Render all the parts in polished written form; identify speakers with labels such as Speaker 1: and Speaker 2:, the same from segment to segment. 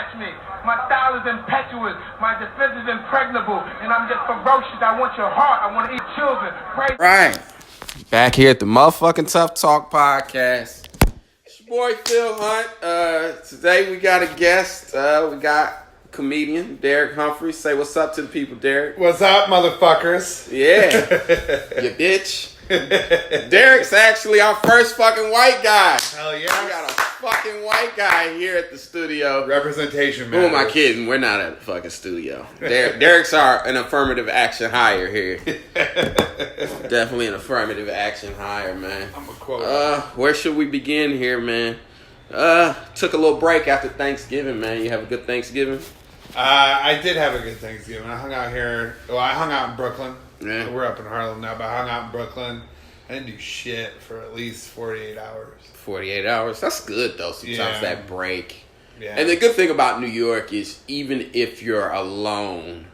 Speaker 1: match me. My style is impetuous. My defense is impregnable. And I'm just ferocious. I want your heart. I want to eat children. Pray.
Speaker 2: Right. Back here at the motherfucking Tough Talk podcast. It's your boy Phil Hunt. Today we got a guest. We got comedian Derek Humphrey. Say what's up to the people, Derek.
Speaker 3: What's up, motherfuckers?
Speaker 2: Yeah. You bitch. Derek's actually our first fucking white guy.
Speaker 3: Hell yeah.
Speaker 2: We got a fucking white guy here at the studio.
Speaker 3: Representation, man.
Speaker 2: Who am I kidding? We're not at the fucking studio. Derek's an affirmative action hire here. Definitely an affirmative action hire, man.
Speaker 3: I'm a quote.
Speaker 2: Where should we begin here, man? Took a little break after Thanksgiving, man. You have a good Thanksgiving?
Speaker 3: I did have a good Thanksgiving. I hung out here. Well, I hung out in Brooklyn.
Speaker 2: Yeah.
Speaker 3: We're up in Harlem now, but I hung out in Brooklyn. I didn't do shit for at least 48 hours.
Speaker 2: 48 hours? That's good, though, sometimes that break.
Speaker 3: Yeah.
Speaker 2: And the good thing about New York is even if you're alone,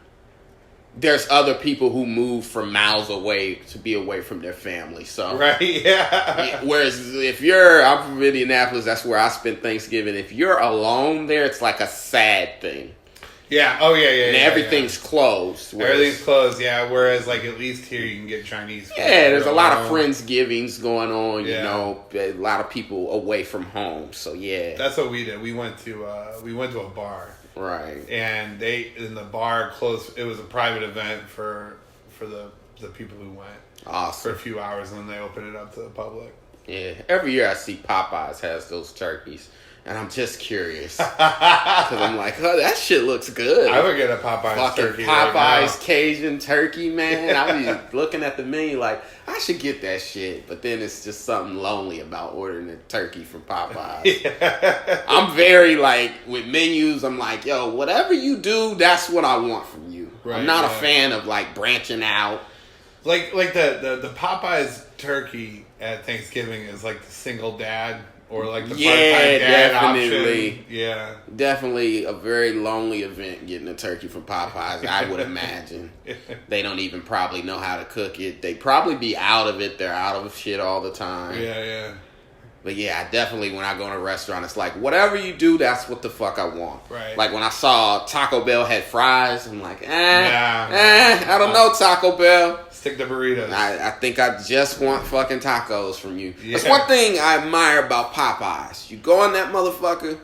Speaker 2: there's other people who move from miles away to be away from their family. So
Speaker 3: right, yeah.
Speaker 2: Whereas I'm from Indianapolis, that's where I spent Thanksgiving. If you're alone there, it's like a sad thing.
Speaker 3: Yeah. Oh yeah.
Speaker 2: And everything's closed.
Speaker 3: Everything's closed. Yeah. Whereas, like, at least here you can get Chinese food.
Speaker 2: Yeah, there's a lot of Friendsgivings going on.
Speaker 3: Yeah.
Speaker 2: You know, a lot of people away from home. So yeah,
Speaker 3: that's what we did. We went to a bar.
Speaker 2: Right.
Speaker 3: And the bar closed. It was a private event for the people who went.
Speaker 2: Awesome.
Speaker 3: For a few hours, and then they opened it up to the public.
Speaker 2: Yeah. Every year I see Popeyes has those turkeys. And I'm just curious. Because I'm like, oh, that shit looks good.
Speaker 3: I would get a Popeyes
Speaker 2: fucking
Speaker 3: turkey
Speaker 2: Popeyes
Speaker 3: right now.
Speaker 2: Cajun turkey, man. I be looking at the menu like, I should get that shit. But then it's just something lonely about ordering a turkey from Popeyes.
Speaker 3: Yeah.
Speaker 2: I'm very, like, with menus, I'm like, yo, whatever you do, that's what I want from you. Right, I'm not a fan of, like, branching out.
Speaker 3: Like the Popeyes turkey at Thanksgiving is like the single dad. Or like the part-time dad
Speaker 2: definitely.
Speaker 3: Option. Yeah.
Speaker 2: Definitely a very lonely event getting a turkey from Popeyes, I would imagine. They don't even probably know how to cook it. They probably be out of it. They're out of shit all the time.
Speaker 3: Yeah.
Speaker 2: But yeah, definitely when I go to a restaurant, it's like, whatever you do, that's what the fuck I want.
Speaker 3: Right.
Speaker 2: Like when I saw Taco Bell had fries, I'm like, I don't know, Taco Bell.
Speaker 3: Stick to burritos.
Speaker 2: I think I just want fucking tacos from you.
Speaker 3: Yeah.
Speaker 2: That's one thing I admire about Popeyes. You go on that motherfucker,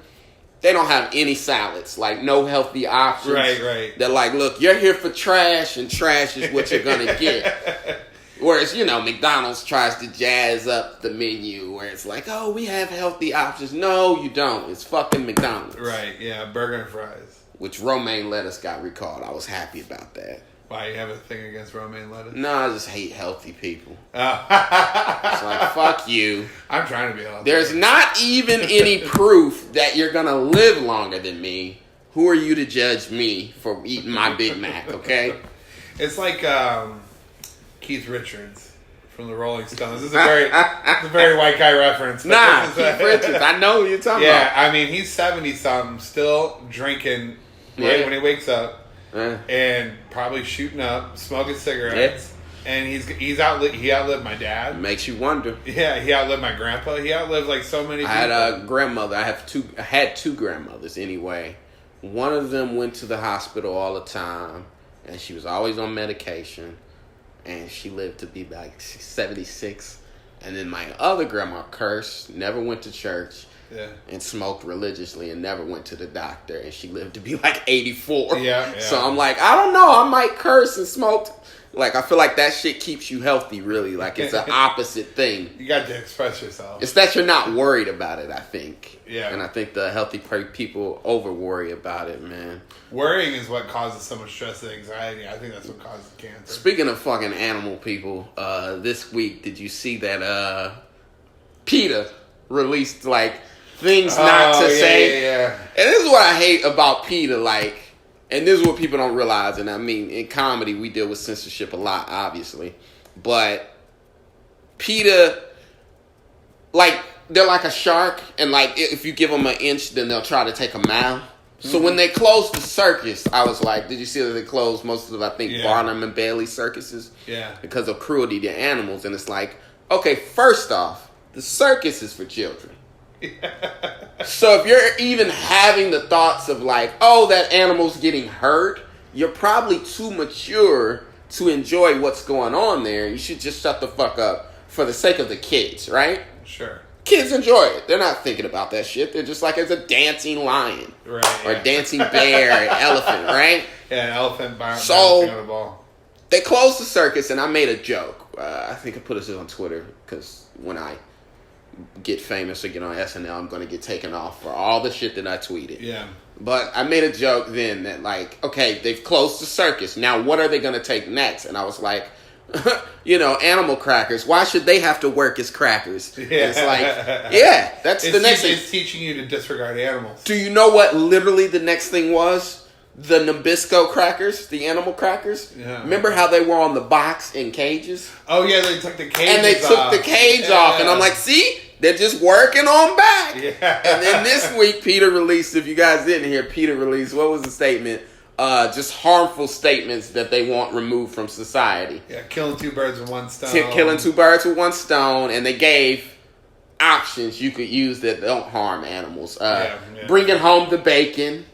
Speaker 2: they don't have any salads, like no healthy options.
Speaker 3: Right.
Speaker 2: They're like, look, you're here for trash, and trash is what you're gonna get. Whereas, McDonald's tries to jazz up the menu where it's like, oh, we have healthy options. No, you don't. It's fucking McDonald's.
Speaker 3: Right, yeah, burger and fries.
Speaker 2: Which romaine lettuce got recalled. I was happy about that.
Speaker 3: Why, you have a thing against romaine lettuce?
Speaker 2: No, I just hate healthy people.
Speaker 3: Oh.
Speaker 2: It's like, fuck you.
Speaker 3: I'm trying to be healthy.
Speaker 2: There's not even any proof that you're going to live longer than me. Who are you to judge me for eating my Big Mac, okay?
Speaker 3: It's like Keith Richards from the Rolling Stones. This is a very white guy reference.
Speaker 2: Nah, Keith Richards. I know who you're talking about.
Speaker 3: Yeah, I mean, he's 70-something, still drinking right when he wakes up. And probably shooting up, smoking cigarettes, and he outlived my dad.
Speaker 2: Makes you wonder.
Speaker 3: Yeah, he outlived my grandpa. He outlived like so many people.
Speaker 2: I had a grandmother. I had two grandmothers anyway. One of them went to the hospital all the time, and she was always on medication, and she lived to be like 76. And then my other grandma cursed, never went to church.
Speaker 3: Yeah.
Speaker 2: And smoked religiously and never went to the doctor, and she lived to be like 84.
Speaker 3: Yeah.
Speaker 2: So I'm like, I don't know, I might curse and smoke. Like, I feel like that shit keeps you healthy, really. Like, it's an opposite thing.
Speaker 3: You got to express yourself.
Speaker 2: It's that you're not worried about it, I think.
Speaker 3: Yeah.
Speaker 2: And I think the healthy people over worry about it, man.
Speaker 3: Worrying is what causes so much stress and anxiety. I think that's what causes cancer.
Speaker 2: Speaking of fucking animal people, this week, did you see that PETA released, like, things not to say?
Speaker 3: Yeah.
Speaker 2: And this is what I hate about PETA, like, and this is what people don't realize, and I mean, in comedy, we deal with censorship a lot, obviously, but PETA, like, they're like a shark, and like, if you give them an inch, then they'll try to take a mile. So when they closed the circus, I was like, did you see that they closed most of, I think, Barnum and Bailey circuses?
Speaker 3: Yeah.
Speaker 2: Because of cruelty to animals, and it's like, okay, first off, the circus is for children. So if you're even having the thoughts of like, oh, that animal's getting hurt, you're probably too mature to enjoy what's going on there. You should just shut the fuck up for the sake of the kids, right?
Speaker 3: Sure.
Speaker 2: Kids enjoy it. They're not thinking about that shit. They're just like, it's a dancing lion.
Speaker 3: Right.
Speaker 2: Or a dancing bear, an elephant, right?
Speaker 3: Yeah, an elephant bouncing on a ball.
Speaker 2: They closed the circus, and I made a joke. I think I put this on Twitter, because when I get famous or get on SNL, I'm going to get taken off for all the shit that I tweeted.
Speaker 3: Yeah.
Speaker 2: But I made a joke then that, like, okay, they've closed the circus. Now, what are they going to take next? And I was like, animal crackers. Why should they have to work as crackers? Yeah. It's like, yeah, that's the next thing.
Speaker 3: It's teaching you to disregard animals.
Speaker 2: Do you know what literally the next thing was? The Nabisco crackers, the animal crackers. Yeah. Remember how they were on the box in cages?
Speaker 3: Oh, yeah, they took the cage off.
Speaker 2: And they took the cage off. And I'm like, see? They're just working on back. Yeah. And then this week, Peter released, if you guys didn't hear, Peter released, what was the statement? Just harmful statements that they want removed from society.
Speaker 3: Yeah, killing two birds with one stone.
Speaker 2: Killing two birds with one stone. And they gave options you could use that don't harm animals. Bringing home the bacon.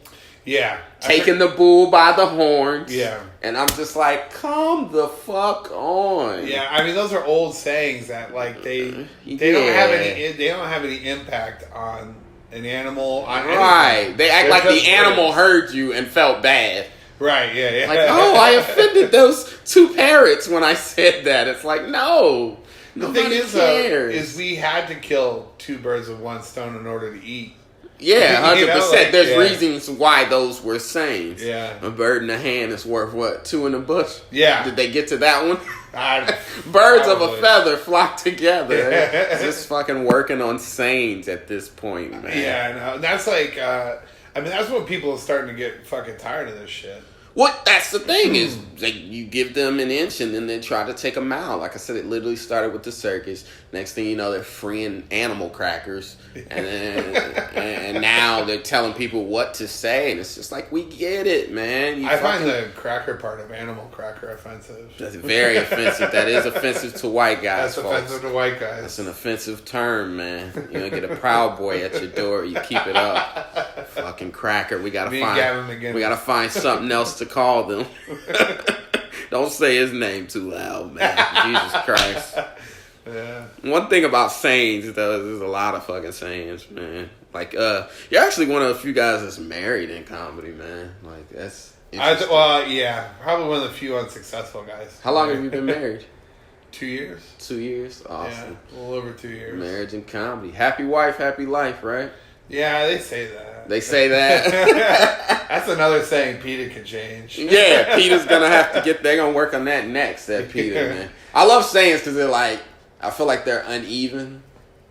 Speaker 3: Yeah.
Speaker 2: Taking the bull by the horns.
Speaker 3: Yeah.
Speaker 2: And I'm just like, come the fuck on.
Speaker 3: Yeah, I mean those are old sayings that like they don't have any impact on an animal, on
Speaker 2: right.
Speaker 3: anything.
Speaker 2: They act like the animal heard you and felt bad.
Speaker 3: Right, yeah.
Speaker 2: Like, oh, I offended those two parrots when I said that. It's like, no.
Speaker 3: The thing is we had to kill two birds with one stone in order to eat.
Speaker 2: Yeah, 100%. There's reasons why those were sayings.
Speaker 3: Yeah.
Speaker 2: A bird in the hand is worth what? Two in the bush?
Speaker 3: Yeah.
Speaker 2: Did they get to that one? Birds of a feather flock together. Yeah. Just fucking working on sayings at this point, man.
Speaker 3: Yeah, I know. That's like, that's when people are starting to get fucking tired of this shit.
Speaker 2: What? That's the thing is, like, you give them an inch and then they try to take a mile. Like I said, it literally started with the circus. Next thing you know, they're freeing animal crackers, and now they're telling people what to say, and it's just like, we get it, man.
Speaker 3: I find the cracker part of animal cracker offensive.
Speaker 2: That's very offensive. That is offensive to white guys.
Speaker 3: That's offensive to white guys.
Speaker 2: That's an offensive term, man. You don't get a Proud Boy at your door. You keep it up. Fucking cracker. We gotta find something else to call them. Don't say his name too loud, man. Jesus Christ.
Speaker 3: Yeah.
Speaker 2: One thing about sayings, though, there's a lot of fucking sayings, man. Like, you're actually one of the few guys that's married in comedy, man. Like, that's interesting.
Speaker 3: Probably one of the few unsuccessful guys.
Speaker 2: How long have you been married?
Speaker 3: 2 years.
Speaker 2: 2 years? Awesome.
Speaker 3: Yeah, a little over 2 years.
Speaker 2: Marriage and comedy. Happy wife, happy life, right?
Speaker 3: Yeah, they say that.
Speaker 2: They say that.
Speaker 3: That's another saying Peter can change.
Speaker 2: Yeah, Peter's gonna have to they're gonna work on that next, that Peter, man. I love sayings because they're like, I feel like they're uneven.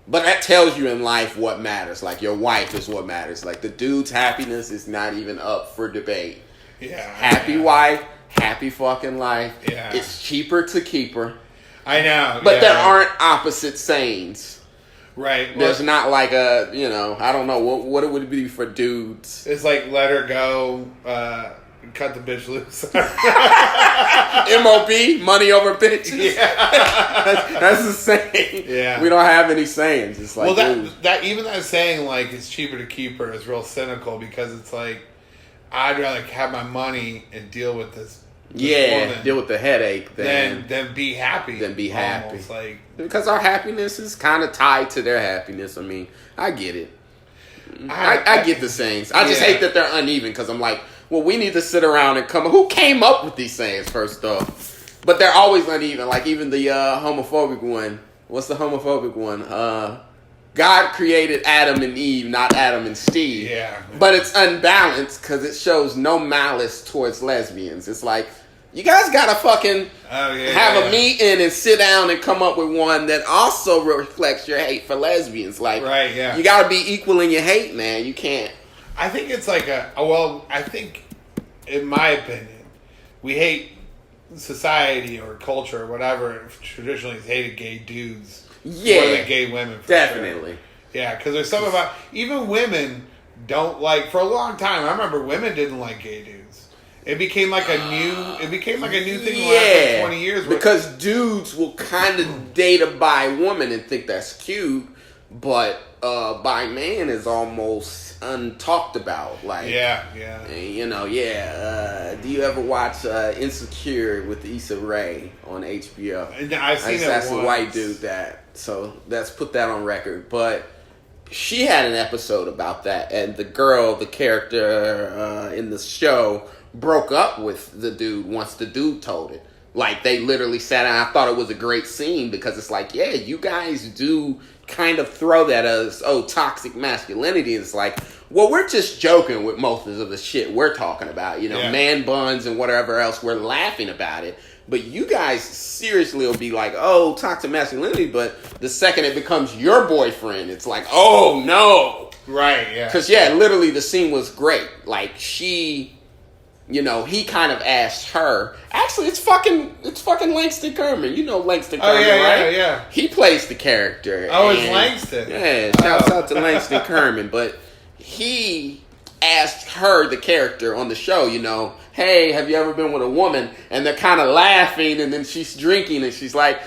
Speaker 2: But that tells you in life what matters. Like, your wife is what matters. Like, the dude's happiness is not even up for debate.
Speaker 3: Yeah.
Speaker 2: Happy wife, happy fucking life.
Speaker 3: Yeah.
Speaker 2: It's cheaper to keep her.
Speaker 3: I know.
Speaker 2: But there aren't opposite sayings.
Speaker 3: Right.
Speaker 2: There's not like a, I don't know, what it would be for dudes.
Speaker 3: It's like, let her go, cut the bitch loose.
Speaker 2: MOB, money over bitches.
Speaker 3: Yeah.
Speaker 2: that's the saying.
Speaker 3: Yeah.
Speaker 2: We don't have any sayings. It's like,
Speaker 3: that saying, like, it's cheaper to keep her is real cynical because it's like, I'd rather have my money and deal with this woman
Speaker 2: deal with the headache
Speaker 3: than be happy.
Speaker 2: Almost,
Speaker 3: like,
Speaker 2: because our happiness is kind of tied to their happiness. I mean, I get it. I get the sayings. I just hate that they're uneven because I'm like, well, we need to sit around and who came up with these sayings first off? But they're always uneven. Like, even the homophobic one. What's the homophobic one? God created Adam and Eve, not Adam and Steve.
Speaker 3: Yeah.
Speaker 2: But it's unbalanced because it shows no malice towards lesbians. It's like, you guys gotta fucking have a meeting and sit down and come up with one that also reflects your hate for lesbians. Like, you gotta be equal in your hate, man. You can't.
Speaker 3: I think it's like I think, in my opinion, we hate society or culture or whatever traditionally has hated gay dudes more than gay women.
Speaker 2: Definitely.
Speaker 3: Sure. Yeah, because there's something about, even women don't like, for a long time, I remember women didn't like gay dudes. It became like a new thing in the last like 20 years.
Speaker 2: Because dudes will kind of date a bi woman and think that's cute, but by man is almost untalked about. Like, you know, do you ever watch Insecure with Issa Rae on HBO?
Speaker 3: I've seen it
Speaker 2: That's
Speaker 3: once.
Speaker 2: a white dude so let's put that on record. But she had an episode about that, and the character in the show broke up with the dude once the dude told it. Like, they literally sat down. I thought it was a great scene because it's like, yeah, you guys do kind of throw that as, toxic masculinity. It's like, well, we're just joking with most of the shit we're talking about. You know, man buns and whatever else. We're laughing about it. But you guys seriously will be like, oh, toxic masculinity. But the second it becomes your boyfriend, it's like, oh, no.
Speaker 3: Right, yeah.
Speaker 2: Because, literally the scene was great. Like, you know, he kind of asked her. Actually, it's fucking Langston Kerman. You know Langston Kerman, right?
Speaker 3: Yeah.
Speaker 2: He plays the character.
Speaker 3: Oh, it's Langston.
Speaker 2: Yeah, shouts out to Langston Kerman. But he asked her, the character on the show, you know, hey, have you ever been with a woman? And they're kind of laughing, and then she's drinking, and she's like,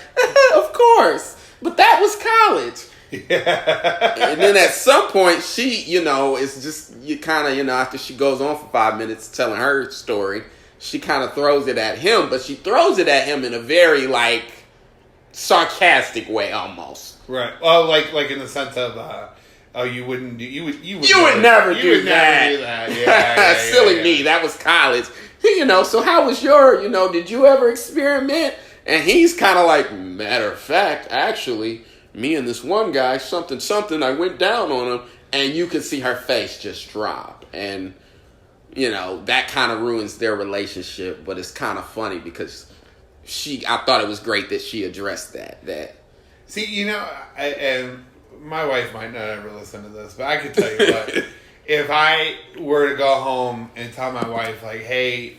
Speaker 2: of course. But that was college. Yeah. And then at some point, she, you know, is just, you kind of, you know, after she goes on for 5 minutes telling her story, she kind of throws it at him, but she throws it at him in a very, like, sarcastic way almost.
Speaker 3: Right. Well, like in the sense of, you would never do that. Yeah,
Speaker 2: Silly me. That was college. You know, so how was your, you know, did you ever experiment? And he's kind of like, matter of fact, actually, me and this one guy, something, I went down on him, and you could see her face just drop. And, you know, that kind of ruins their relationship, but it's kind of funny because I thought it was great that she addressed that.
Speaker 3: See, you know, and my wife might not ever listen to this, but I could tell you what, if I were to go home and tell my wife, like, hey,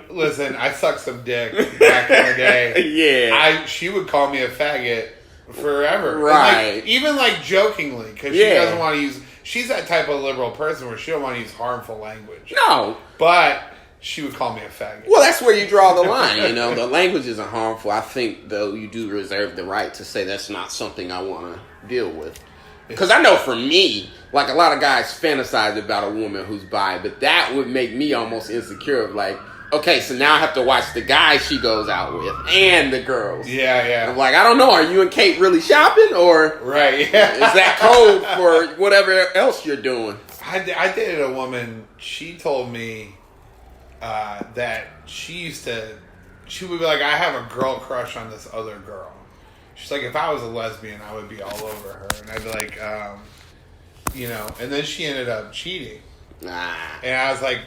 Speaker 3: listen, I sucked some dick back in the day. She would call me a faggot forever.
Speaker 2: Right.
Speaker 3: Like, even like jokingly, because she doesn't want to use, she's that type of liberal person where she don't want to use harmful language.
Speaker 2: No.
Speaker 3: But she would call me a faggot.
Speaker 2: Well, that's where you draw the line, you know. The language isn't harmful. I think, though, you do reserve the right to say that's not something I want to deal with. Because I know for me, like, a lot of guys fantasize about a woman who's bi, but that would make me almost insecure of, like, okay, so now I have to watch the guys she goes out with and the girls.
Speaker 3: Yeah.
Speaker 2: I'm like, I don't know, are you and Kate really shopping, or
Speaker 3: right? Yeah.
Speaker 2: Is that code for whatever else you're doing?
Speaker 3: I dated a woman, she told me that she would be like, I have a girl crush on this other girl. She's like, if I was a lesbian, I would be all over her. And I'd be like, you know, and then she ended up cheating.
Speaker 2: Nah.
Speaker 3: And I was like,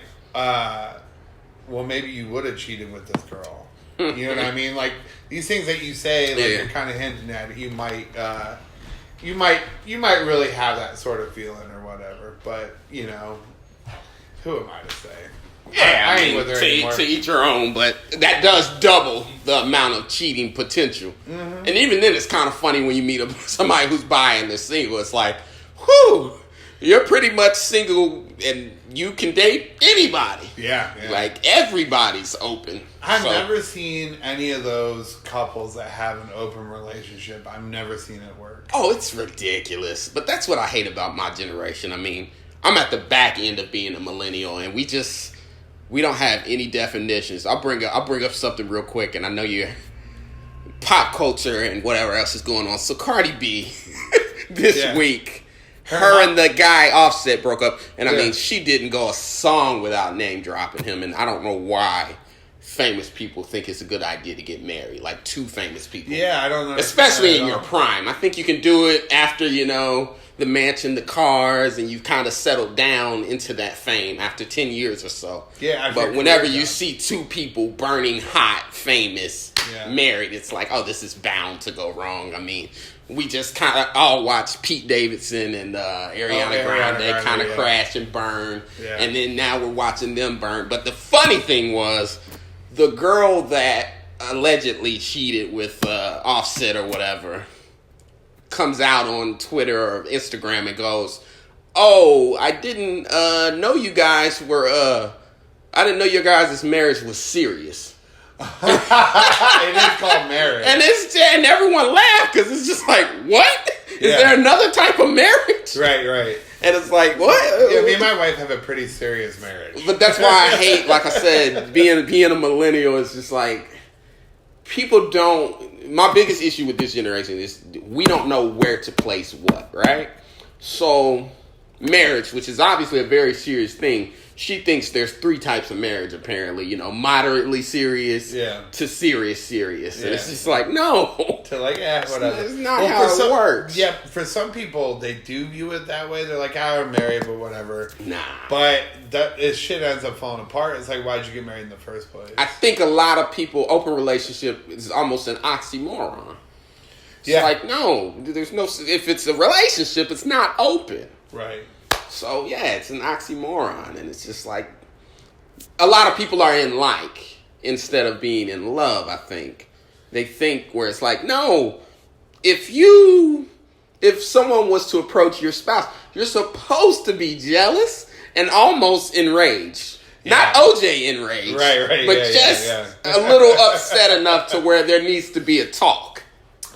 Speaker 3: well, maybe you would have cheated with this girl. You know what I mean? Like, these things that you say, like, you're kind of hinting at, you might really have that sort of feeling or whatever. But, you know, who am I to say?
Speaker 2: Yeah,
Speaker 3: I ain't with her anymore.
Speaker 2: To each her own, but that does double the amount of cheating potential. Mm-hmm. And even then, it's kind of funny when you meet somebody who's bi and they're single. It's like, whew, you're pretty much single and you can date anybody.
Speaker 3: Yeah.
Speaker 2: Like, everybody's open.
Speaker 3: I've never seen any of those couples that have an open relationship. I've never seen it work.
Speaker 2: Oh, it's ridiculous. But that's what I hate about my generation. I mean, I'm at the back end of being a millennial, and we don't have any definitions. I'll bring up something real quick, and I know you're pop culture and whatever else is going on. So Cardi B this week, her and the guy Offset broke up, and I mean, she didn't go a song without name dropping him, and I don't know why famous people think it's a good idea to get married, like two famous people.
Speaker 3: Yeah, I don't know.
Speaker 2: Especially in your prime. I think you can do it after, you know, the mansion, the cars, and you've kind of settled down into that fame after 10 years or so.
Speaker 3: Yeah,
Speaker 2: but whenever you see two people burning hot, famous, married, it's like, oh, this is bound to go wrong. I mean, we just kind of all watched Pete Davidson and Ariana Grande kind of crash and burn. Yeah. And then now we're watching them burn. But the funny thing was, the girl that allegedly cheated with Offset or whatever comes out on Twitter or Instagram and goes, oh, I didn't know you guys were, I didn't know your guys' marriage was serious.
Speaker 3: It is called marriage.
Speaker 2: And everyone laughed because it's just like, what? Is there another type of marriage?
Speaker 3: Right.
Speaker 2: And it's like, what?
Speaker 3: Yeah, me and my wife have a pretty serious marriage.
Speaker 2: But that's why I hate, like I said, being a millennial is just like, people don't, my biggest issue with this generation is we don't know where to place what, right? So, marriage, which is obviously a very serious thing, she thinks there's 3 types of marriage, apparently. You know, moderately serious to serious. And it's just like, no.
Speaker 3: To like, whatever.
Speaker 2: It's not how it works.
Speaker 3: Yeah, for some people, they do view it that way. They're like, I'm married, but whatever.
Speaker 2: Nah.
Speaker 3: But shit ends up falling apart. It's like, why'd you get married in the first place?
Speaker 2: I think a lot of people, open relationship is almost an oxymoron. It's like, no, there's no, if it's a relationship, it's not open.
Speaker 3: Right.
Speaker 2: So, yeah, it's an oxymoron. And it's just like, a lot of people are in like instead of being in love, I think. They think where it's like, no, if someone was to approach your spouse, you're supposed to be jealous and almost enraged. Yeah. Not OJ enraged.
Speaker 3: Right.
Speaker 2: But a little upset enough to where there needs to be a talk.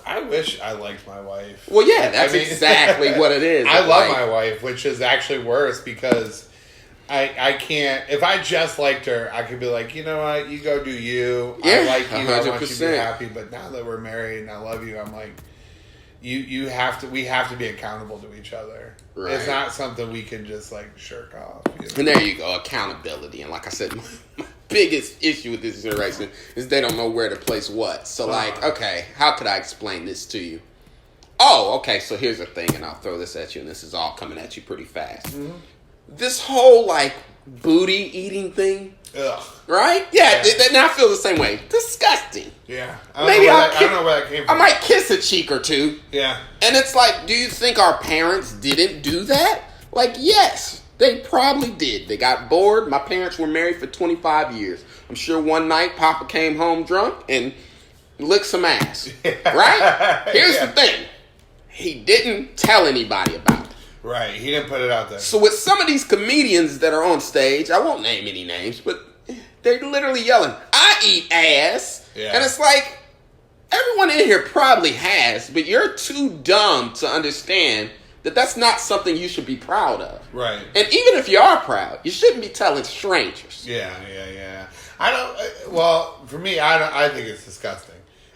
Speaker 3: I wish I liked my wife.
Speaker 2: Well, yeah, that's exactly what it is.
Speaker 3: I love my wife, which is actually worse because I can't. If I just liked her, I could be like, you know what, you go do you.
Speaker 2: Yeah,
Speaker 3: I like you.
Speaker 2: 100%.
Speaker 3: I want you to be happy. But now that we're married and I love you, I'm like, you have to. We have to be accountable to each other. Right. It's not something we can just like shirk off. You know?
Speaker 2: And there you go, accountability. And like I said, my biggest issue with this generation is they don't know where to place what. So like, okay, how could I explain this to you? Oh, okay, so here's the thing, and I'll throw this at you, and this is all coming at you pretty fast. Mm-hmm. This whole like booty eating thing.
Speaker 3: Ugh.
Speaker 2: Right? Yeah. And I feel the same way. Disgusting.
Speaker 3: Yeah.
Speaker 2: I
Speaker 3: don't know where that came from.
Speaker 2: I might kiss a cheek or two.
Speaker 3: Yeah.
Speaker 2: And it's like, do you think our parents didn't do that? Like, yes, they probably did. They got bored. My parents were married for 25 years. I'm sure one night Papa came home drunk and licked some ass. Right? Here's the thing. He didn't tell anybody about it.
Speaker 3: Right, he didn't put it out there.
Speaker 2: So with some of these comedians that are on stage, I won't name any names, but they're literally yelling, I eat ass. Yeah. And it's like, everyone in here probably has, but you're too dumb to understand that that's not something you should be proud of.
Speaker 3: Right.
Speaker 2: And even if you are proud, you shouldn't be telling strangers.
Speaker 3: Yeah. I don't, well, for me, I think it's disgusting.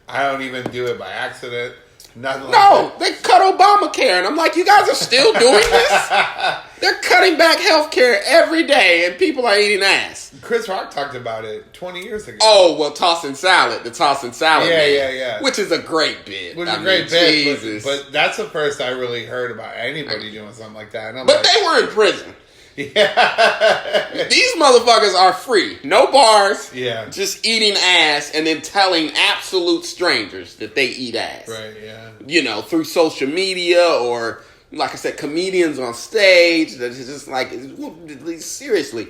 Speaker 3: I don't even do it by accident. Nothing like that.
Speaker 2: They cut Obamacare, and I'm like, you guys are still doing this? They're cutting back healthcare every day, and people are eating ass.
Speaker 3: Chris Rock talked about it 20 years ago.
Speaker 2: Oh, well, tossing salad.
Speaker 3: Yeah.
Speaker 2: Which is a great bit.
Speaker 3: Which is a great bit, Jesus. But that's the first I really heard about anybody doing something like that. And
Speaker 2: but they were in prison. Yeah. These motherfuckers are free. No bars.
Speaker 3: Yeah.
Speaker 2: Just eating ass and then telling absolute strangers that they eat ass.
Speaker 3: Right, yeah.
Speaker 2: You know, through social media or, like I said, comedians on stage. That's just like, seriously.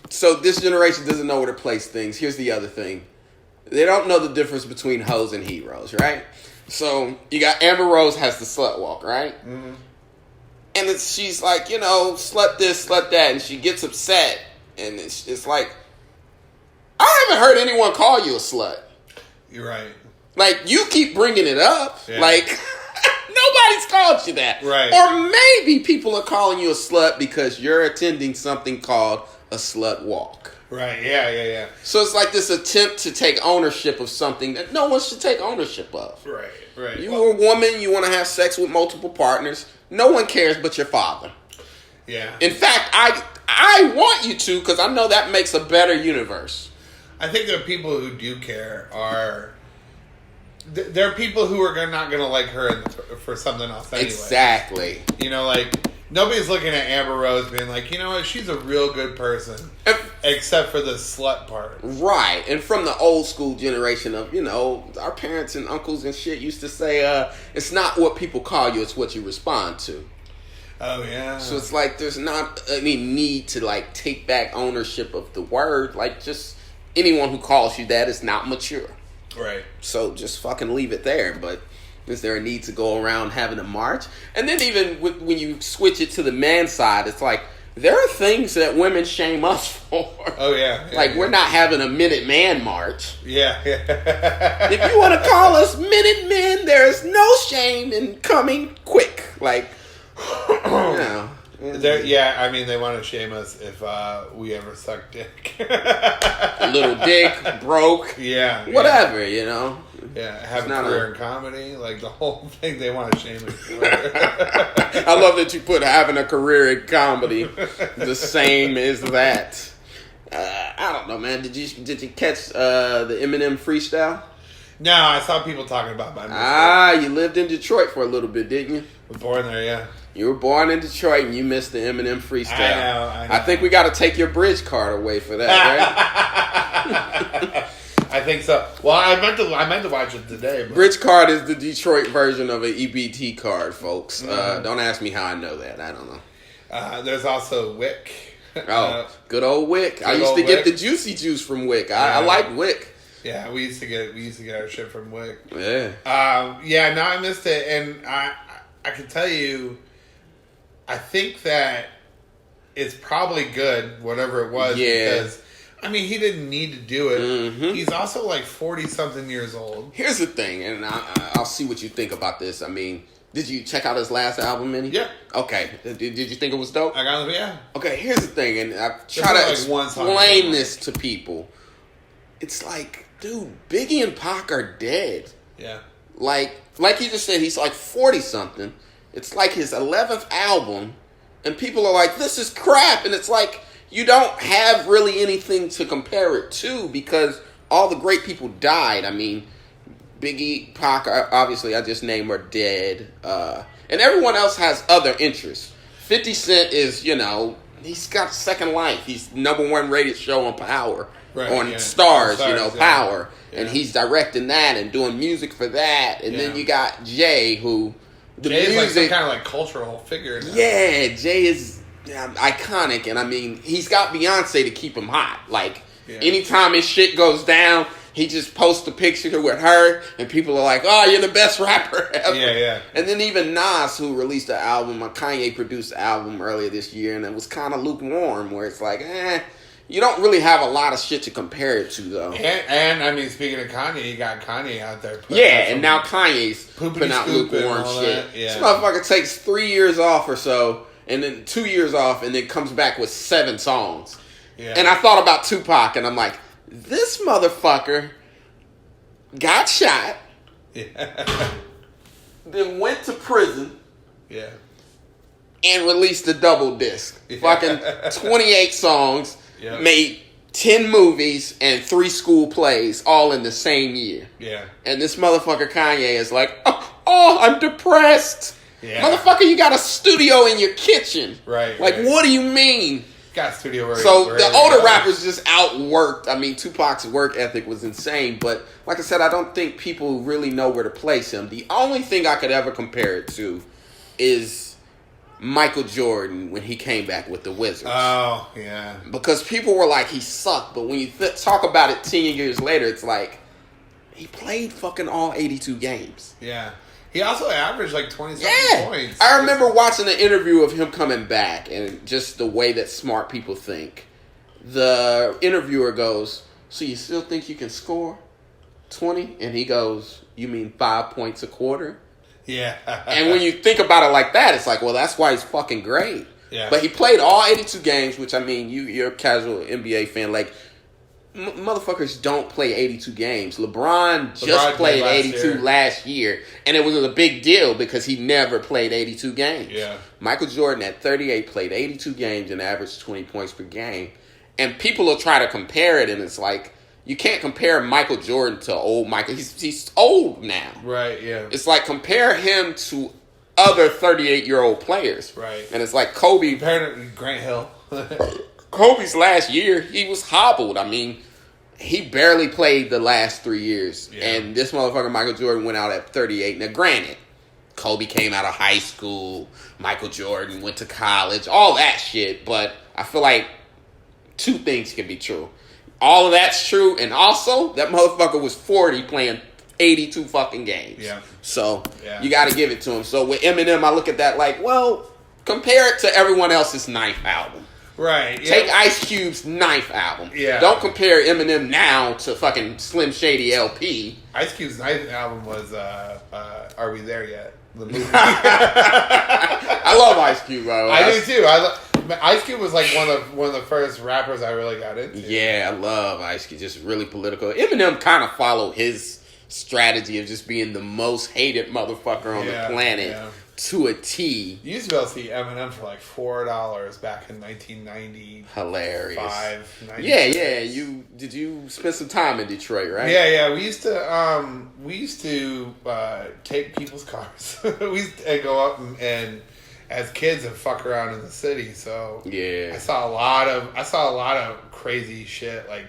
Speaker 2: So this generation doesn't know where to place things. Here's the other thing. They don't know the difference between hoes and heroes, right? So you got Amber Rose has the slut walk, right? Mm-hmm. And she's like, you know, slut this, slut that, and she gets upset. And it's like, I haven't heard anyone call you a slut.
Speaker 3: You're right.
Speaker 2: Like, you keep bringing it up. Yeah. Like, nobody's called you that.
Speaker 3: Right.
Speaker 2: Or maybe people are calling you a slut because you're attending something called a slut walk.
Speaker 3: Right, yeah.
Speaker 2: So it's like this attempt to take ownership of something that no one should take ownership of.
Speaker 3: Right.
Speaker 2: You're a woman, you want to have sex with multiple partners. No one cares but your father.
Speaker 3: Yeah.
Speaker 2: In fact, I want you to because I know that makes a better universe.
Speaker 3: I think the people who do care are... There are people who are not going to like her for something else anyway.
Speaker 2: Exactly.
Speaker 3: You know, like... Nobody's looking at Amber Rose being like, you know what, she's a real good person. Except for the slut part.
Speaker 2: Right. And from the old school generation of, you know, our parents and uncles and shit used to say, it's not what people call you, it's what you respond to.
Speaker 3: Oh, yeah.
Speaker 2: So it's like there's not any need to, like, take back ownership of the word. Like, just anyone who calls you that is not mature.
Speaker 3: Right.
Speaker 2: So just fucking leave it there. But... is there a need to go around having a march? And then even when you switch it to the man side, it's like, there are things that women shame us for.
Speaker 3: Oh, yeah.
Speaker 2: Like, we're not having a Minute Man march.
Speaker 3: Yeah.
Speaker 2: If you want to call us Minute Men, there's no shame in coming quick. Like, you know.
Speaker 3: Yeah, I mean, they want to shame us if we ever suck dick.
Speaker 2: Little dick, broke.
Speaker 3: Yeah.
Speaker 2: Whatever, you know.
Speaker 3: Yeah, have a career in comedy. Like, the whole thing they want to shame us for.
Speaker 2: I love that you put having a career in comedy the same as that. I don't know, man. Did you catch the Eminem freestyle?
Speaker 3: No, I saw people talking about my
Speaker 2: you lived in Detroit for a little bit, didn't you?
Speaker 3: I was born there, yeah.
Speaker 2: You were born in Detroit and you missed the Eminem freestyle.
Speaker 3: I know.
Speaker 2: I think we got to take your bridge card away for that, right?
Speaker 3: I think so. Well, I meant to watch it today. But.
Speaker 2: Bridge card is the Detroit version of an EBT card, folks. Don't ask me how I know that. I don't know.
Speaker 3: There's also Wick.
Speaker 2: Good old Wick. I used to get the juicy juice from Wick. I like Wick.
Speaker 3: Yeah, we used to get our shit from Wick.
Speaker 2: Yeah.
Speaker 3: No, I missed it, and I can tell you, I think that it's probably good, whatever it was, because, I mean, he didn't need to do it. Mm-hmm. He's also like 40-something years old.
Speaker 2: Here's the thing, and I'll see what you think about this. I mean, did you check out his last album, Minnie?
Speaker 3: Yeah.
Speaker 2: Okay. Did you think it was dope?
Speaker 3: I got it, yeah.
Speaker 2: Okay, here's the thing, and I try to explain this to people. It's like, dude, Biggie and Pac are dead.
Speaker 3: Yeah.
Speaker 2: Like you just said, he's like 40-something. It's like his 11th album, and people are like, this is crap. And it's like, you don't have really anything to compare it to because all the great people died. I mean, Biggie, Pac, obviously I just named, are dead. And everyone else has other interests. 50 Cent is, you know, he's got second life. He's #1 rated show on Power.
Speaker 3: Right,
Speaker 2: on
Speaker 3: yeah.
Speaker 2: Stars,
Speaker 3: you
Speaker 2: know, Power.
Speaker 3: Yeah.
Speaker 2: And he's directing that and doing music for that. And then you got Jay, who...
Speaker 3: Jay is like some kind of like cultural figure now.
Speaker 2: Yeah, Jay is iconic. And I mean, he's got Beyonce to keep him hot. Like, anytime his shit goes down, he just posts a picture with her. And people are like, oh, you're the best rapper ever.
Speaker 3: Yeah.
Speaker 2: And then even Nas, who released an album, Kanye produced an album earlier this year. And it was kind of lukewarm, where it's like, you don't really have a lot of shit to compare it to, though.
Speaker 3: And I mean, speaking of Kanye, you got Kanye out there.
Speaker 2: And now Kanye's putting out lukewarm shit. This motherfucker takes 3 years off or so, and then 2 years off, and then comes back with 7 songs. Yeah. And I thought about Tupac, and I'm like, this motherfucker got shot, then went to prison, and released a double disc. Fucking 28 songs. Yep. Made 10 movies and 3 school plays all in the same year. Yeah. And this motherfucker Kanye is like, oh, I'm depressed. Yeah. Motherfucker, you got a studio in your kitchen. Right. Like, what do you mean?
Speaker 3: Got a studio where
Speaker 2: the older rappers just outworked. I mean, Tupac's work ethic was insane. But like I said, I don't think people really know where to place him. The only thing I could ever compare it to is Michael Jordan when he came back with the Wizards.
Speaker 3: Oh, yeah.
Speaker 2: Because people were like, he sucked. But when you talk about it 10 years later, it's like, he played fucking all 82 games.
Speaker 3: Yeah. He also averaged like 20-something points.
Speaker 2: I remember watching an interview of him coming back and just the way that smart people think. The interviewer goes, so you still think you can score 20? And he goes, you mean 5 points a quarter?
Speaker 3: Yeah.
Speaker 2: And when you think about it like that, it's like, well, that's why he's fucking great. Yeah. But he played all 82 games, which, I mean, you're a casual NBA fan. Like, motherfuckers don't play 82 games. LeBron just played 82 last year, and it was a big deal because he never played 82 games. Yeah. Michael Jordan at 38 played 82 games and averaged 20 points per game. And people will try to compare it, and it's like, you can't compare Michael Jordan to old Michael. He's old now. Right, yeah. It's like, compare him to other 38-year-old players. Right. And it's like Kobe.
Speaker 3: Compared to Grant Hill.
Speaker 2: Kobe's last year, he was hobbled. I mean, he barely played the last 3 years. Yeah. And this motherfucker, Michael Jordan, went out at 38. Now, granted, Kobe came out of high school. Michael Jordan went to college. All that shit. But I feel like 2 things can be true. All of that's true, and also, that motherfucker was 40 playing 82 fucking games. Yeah. So, you got to give it to him. So, with Eminem, I look at that like, well, compare it to everyone else's Knife album.
Speaker 3: Right. Yeah.
Speaker 2: Take Ice Cube's Knife album.
Speaker 3: Yeah.
Speaker 2: Don't compare Eminem now to fucking Slim Shady LP.
Speaker 3: Ice Cube's Knife album was Are We There Yet? The movie.
Speaker 2: I love Ice Cube, bro.
Speaker 3: I do too. Ice Cube was like one of the first rappers I really got into.
Speaker 2: Yeah, I love Ice Cube. Just really political. Eminem kind of followed his strategy of just being the most hated motherfucker on the planet to a T.
Speaker 3: You used to be able to see Eminem for like $4 back in 1990.
Speaker 2: Hilarious.
Speaker 3: 96.
Speaker 2: Yeah. Did you spend some time in Detroit, right?
Speaker 3: Yeah. We used to take people's cars. We used to go up and as kids and fuck around in the city. So
Speaker 2: yeah,
Speaker 3: I saw a lot of crazy shit, like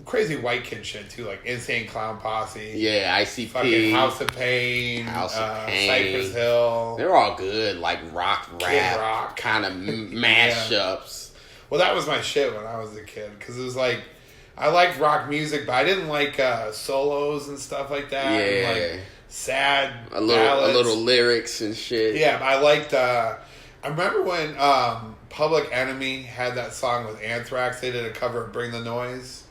Speaker 3: crazy white kid shit too, like Insane Clown Posse.
Speaker 2: Yeah, ICP.
Speaker 3: Fucking House of Pain. Cypress Hill.
Speaker 2: They're all good, like rock, rap,
Speaker 3: rock
Speaker 2: kind of mashups.
Speaker 3: Well, that was my shit when I was a kid, because it was like, I liked rock music, but I didn't like solos and stuff like that.
Speaker 2: Yeah.
Speaker 3: And, like, sad
Speaker 2: a
Speaker 3: ballads.
Speaker 2: little lyrics and shit.
Speaker 3: Yeah, but I liked. I remember when Public Enemy had that song with Anthrax. They did a cover of "Bring the Noise."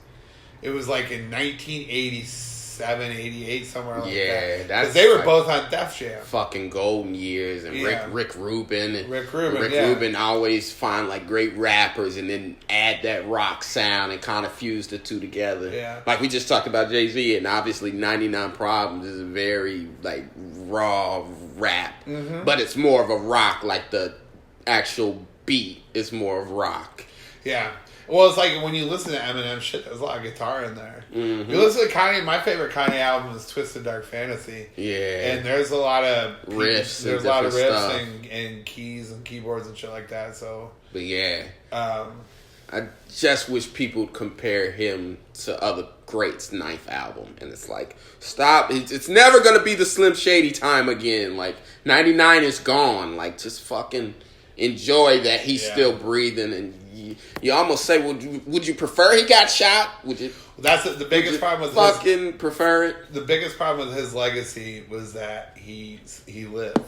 Speaker 3: It was like in 1987, 88, somewhere like that.
Speaker 2: Yeah, that's
Speaker 3: they were
Speaker 2: like
Speaker 3: both on Def Jam.
Speaker 2: Fucking golden years, and Rick Rubin. And
Speaker 3: Rick Rubin,
Speaker 2: Rubin always find like great rappers and then add that rock sound and kind of fuse the two together.
Speaker 3: Yeah.
Speaker 2: Like we just talked about Jay-Z, and obviously 99 Problems is a very like raw rap, but it's more of a rock, like the actual beat is more of rock.
Speaker 3: Yeah. Well, it's like when you listen to Eminem shit, there's a lot of guitar in there. You listen to Kanye, my favorite Kanye album is Twisted Dark Fantasy.
Speaker 2: Yeah.
Speaker 3: And there's a lot of
Speaker 2: riffs.
Speaker 3: There's a lot of riffs and keys and keyboards and shit like that. So,
Speaker 2: but yeah. I just wish people would compare him to other greats' Knife album. And it's like, stop. It's never going to be the Slim Shady time again. Like, 99 is gone. Like, just fucking enjoy that he's still breathing. And you almost say, would you prefer he got shot? Would you?
Speaker 3: That's the biggest problem with
Speaker 2: fucking prefer it.
Speaker 3: The biggest problem with his legacy was that he lived.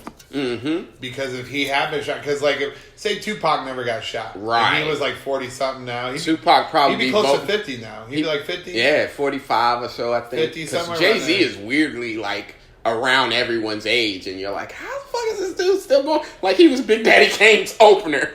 Speaker 3: Because if he had been shot, because like say Tupac never got shot,
Speaker 2: right?
Speaker 3: And he was like 40 something now.
Speaker 2: Tupac probably
Speaker 3: he'd be close to 50 now. He'd be like 50.
Speaker 2: Yeah, 45 or so, I think.
Speaker 3: 50 somewhere.
Speaker 2: Jay-Z is weirdly like around everyone's age, and you're like, how the fuck is this dude still going? Like he was Big Daddy Kane's opener.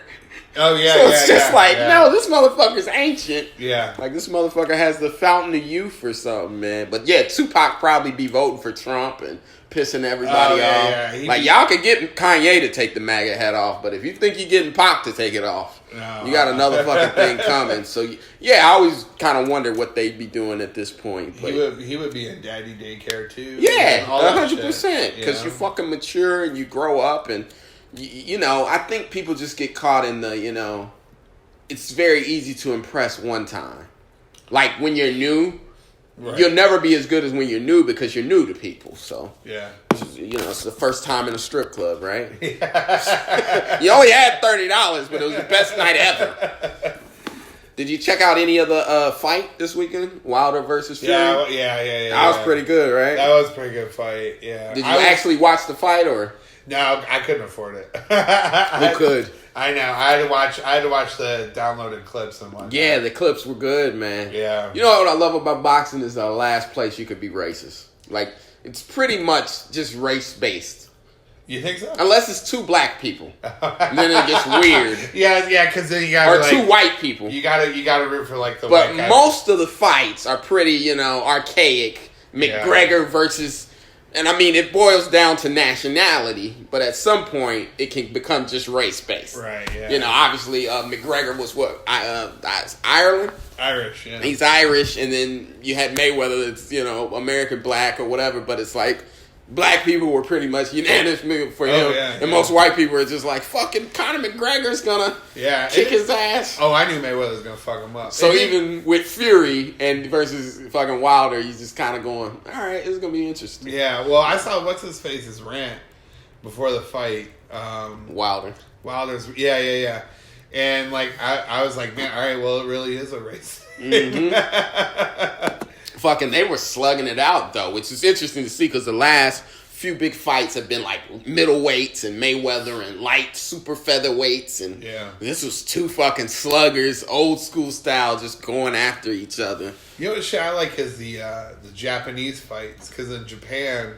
Speaker 3: Oh yeah,
Speaker 2: so it's just no, this motherfucker's ancient.
Speaker 3: Yeah,
Speaker 2: like this motherfucker has the fountain of youth or something, man. But yeah, Tupac probably be voting for Trump and pissing everybody off. Yeah. Like y'all could get Kanye to take the MAGA hat off, but if you think you're getting Pac to take it off, you got another fucking thing coming. So yeah, I always kind of wonder what they'd be doing at this point. But
Speaker 3: he would be in daddy daycare too.
Speaker 2: Yeah, 100%. Because you fucking mature and you grow up and. You know, I think people just get caught in the, it's very easy to impress one time. Like when you're new, you'll never be as good as when you're new because you're new to people. So, it's the first time in a strip club, right? Yeah. You only had $30, but it was the best night ever. Did you check out any of the fight this weekend? Wilder versus Fury?
Speaker 3: Yeah.
Speaker 2: That was pretty good, right?
Speaker 3: That was a pretty good fight, yeah.
Speaker 2: Did you actually watch the fight or?
Speaker 3: No, I couldn't afford it.
Speaker 2: Who could?
Speaker 3: I know. I had to watch the downloaded clips and whatnot.
Speaker 2: Yeah, the clips were good, man.
Speaker 3: Yeah.
Speaker 2: You know what I love about boxing is the last place you could be racist. Like, it's pretty much just race-based.
Speaker 3: You think so?
Speaker 2: Unless it's two black people. Then it gets weird.
Speaker 3: Yeah, because then you got
Speaker 2: or two white people.
Speaker 3: You gotta root for like the
Speaker 2: but
Speaker 3: white guy.
Speaker 2: Most of the fights are pretty, archaic. McGregor versus... And I mean, it boils down to nationality, but at some point, it can become just race-based.
Speaker 3: Right, yeah.
Speaker 2: Obviously, McGregor was what? Ireland?
Speaker 3: Irish, yeah.
Speaker 2: He's Irish, and then you had Mayweather that's, American black or whatever, but it's like, black people were pretty much unanimous for him. And most white people are just like, fucking Conor McGregor's gonna kick his ass.
Speaker 3: Oh, I knew Mayweather was gonna fuck him up.
Speaker 2: So even with Fury and versus fucking Wilder, he's just kind of going, all right, it's gonna be interesting.
Speaker 3: Yeah, well, I saw what's-his-face's rant before the fight. Wilder's, yeah. And like, I was like, man, all right, well, it really is a race.
Speaker 2: Fucking, they were slugging it out though, which is interesting to see because the last few big fights have been like middleweights and Mayweather and light super featherweights, and this was two fucking sluggers, old school style, just going after each other.
Speaker 3: You know what shit I like is the Japanese fights, because in Japan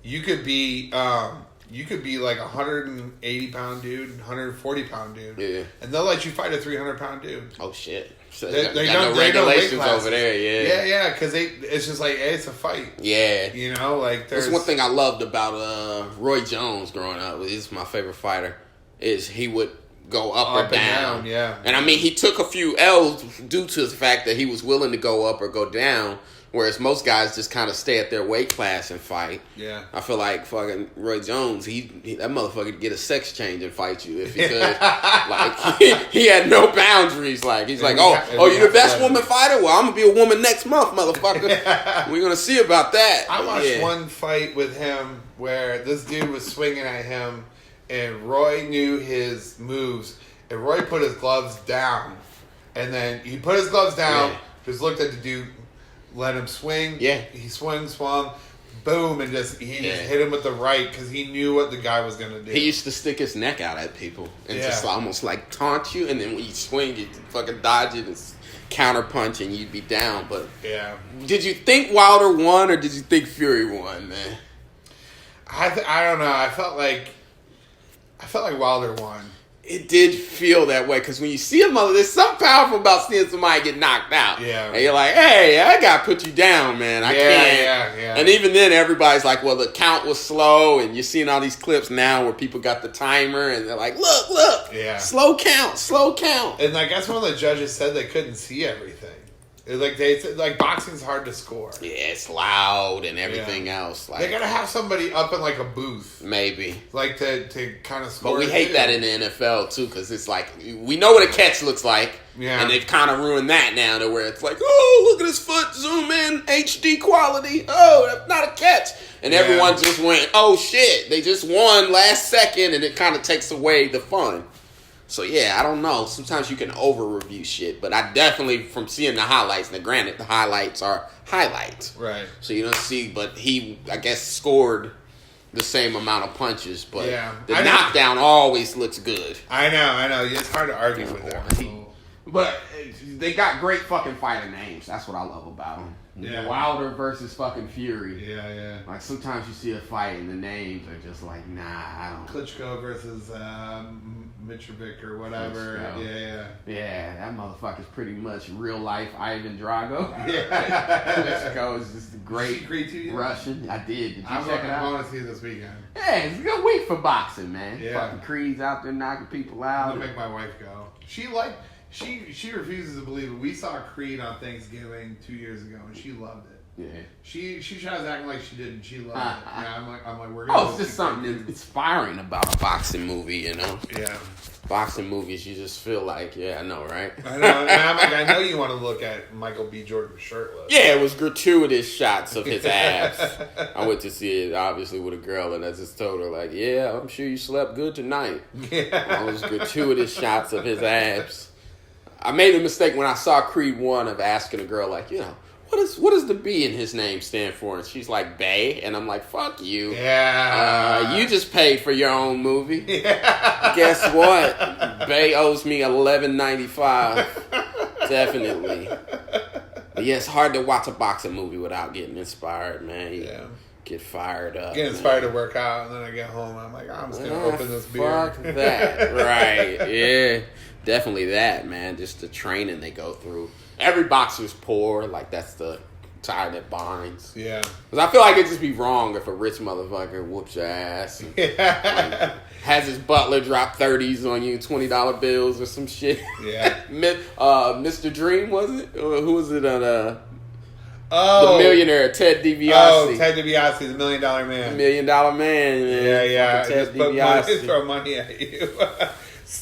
Speaker 3: you could be like a 180-pound dude, 140-pound dude, and they'll let you fight a 300-pound dude.
Speaker 2: Oh shit! So
Speaker 3: they
Speaker 2: got no regulations over there.
Speaker 3: Yeah, because it's just like, hey, it's a fight.
Speaker 2: Yeah,
Speaker 3: you know, like there's
Speaker 2: one thing I loved about Roy Jones growing up. He's my favorite fighter. Is he would go up or down.
Speaker 3: Yeah,
Speaker 2: and I mean he took a few L's due to the fact that he was willing to go up or go down. Whereas most guys just kind of stay at their weight class and fight.
Speaker 3: Yeah.
Speaker 2: I feel like fucking Roy Jones, he that motherfucker could get a sex change and fight you if he could. Like, he had no boundaries. Like, he's like, oh, you the best woman fighter? Well, I'm going to be a woman next month, motherfucker. We're going to see about that.
Speaker 3: I watched one fight with him where this dude was swinging at him, and Roy knew his moves, and Roy put his gloves down. And then he put his gloves down, just looked at the dude, let him swing.
Speaker 2: Yeah.
Speaker 3: He swung, boom, and just hit him with the right because he knew what the guy was going to do.
Speaker 2: He used to stick his neck out at people and just almost like taunt you, and then when you swing, you fucking dodge it and counter punch, and you'd be down. But did you think Wilder won, or did you think Fury won, man?
Speaker 3: I don't know. I felt like Wilder won.
Speaker 2: It did feel that way, because when you see a mother, there's something powerful about seeing somebody get knocked out.
Speaker 3: Yeah.
Speaker 2: And you're like, hey, I got to put you down, man. I can't.
Speaker 3: Yeah.
Speaker 2: And even then, everybody's like, well, the count was slow, and you're seeing all these clips now where people got the timer, and they're like, look.
Speaker 3: Yeah.
Speaker 2: Slow count.
Speaker 3: And I guess one of the judges said they couldn't see everything. They said, like, boxing's hard to score.
Speaker 2: Yeah, it's loud and everything else. Like,
Speaker 3: they gotta have somebody up in like a booth,
Speaker 2: maybe,
Speaker 3: like to kind of score.
Speaker 2: But we hate that in the NFL too, because it's like we know what a catch looks like, and they've kind of ruined that now to where it's like, oh, look at his foot, zoom in, HD quality. Oh, that's not a catch, and everyone just went, oh shit, they just won last second, and it kind of takes away the fun. So, yeah, I don't know. Sometimes you can over-review shit. But I definitely, from seeing the highlights, now granted, the highlights are highlights.
Speaker 3: Right.
Speaker 2: So you don't see, but he, I guess, scored the same amount of punches. But the knockdown always looks good.
Speaker 3: I know. It's hard to argue with them.
Speaker 2: But they got great fucking fighter names. That's what I love about them.
Speaker 3: Yeah.
Speaker 2: Wilder versus fucking Fury.
Speaker 3: Yeah.
Speaker 2: Like, sometimes you see a fight and the names are just like, nah, I don't.
Speaker 3: Klitschko versus Mitrovic or whatever.
Speaker 2: Yeah, that motherfucker's pretty much real life Ivan Drago.
Speaker 3: Yeah.
Speaker 2: Klitschko is just a great Russian. I did. Did you check it out?
Speaker 3: I'm going to see it this weekend.
Speaker 2: Yeah, it's a good week for boxing, man.
Speaker 3: Yeah.
Speaker 2: Fucking Creed's out there knocking people out.
Speaker 3: I'm going to make my wife go. She refuses to believe it. We saw Creed on Thanksgiving 2 years ago, and she loved it.
Speaker 2: Yeah.
Speaker 3: She tries acting like she didn't. She loved it. Yeah, I'm like, we're
Speaker 2: gonna. Oh, it's just something inspiring about a boxing movie, you know.
Speaker 3: Yeah.
Speaker 2: Boxing movies, you just feel like, I know, right?
Speaker 3: I know. And I'm like, I know you want to look at Michael B. Jordan shirtless.
Speaker 2: Yeah, it was gratuitous shots of his abs. I went to see it, obviously, with a girl, and I just told her, like, yeah, I'm sure you slept good tonight. Yeah. All those gratuitous shots of his abs. I made a mistake when I saw Creed 1 of asking a girl, like, what does the B in his name stand for? And she's like, Bay. And I'm like, fuck you.
Speaker 3: Yeah.
Speaker 2: You just paid for your own movie. Yeah. Guess what? Bay owes me $11.95. Definitely. But yeah, it's hard to watch a boxing movie without getting inspired, man. You get fired up.
Speaker 3: Get inspired to work out, and then I get home, and I'm like, I'm just going to open this beer.
Speaker 2: Fuck that. Right. Yeah. Definitely that, man. Just the training they go through. Every boxer's poor. Like, that's the tie that binds.
Speaker 3: Yeah.
Speaker 2: Because I feel like it'd just be wrong if a rich motherfucker whoops your ass. And, like, has his butler drop 30s on you, $20 bills or some shit.
Speaker 3: Yeah.
Speaker 2: Mr. Dream, was it? Who was it on the millionaire, Ted DiBiase.
Speaker 3: Oh, Ted DiBiase, the $1 Million Man.
Speaker 2: $1 Million Man.
Speaker 3: Yeah.
Speaker 2: Ted
Speaker 3: DiBiase. Throw money at you.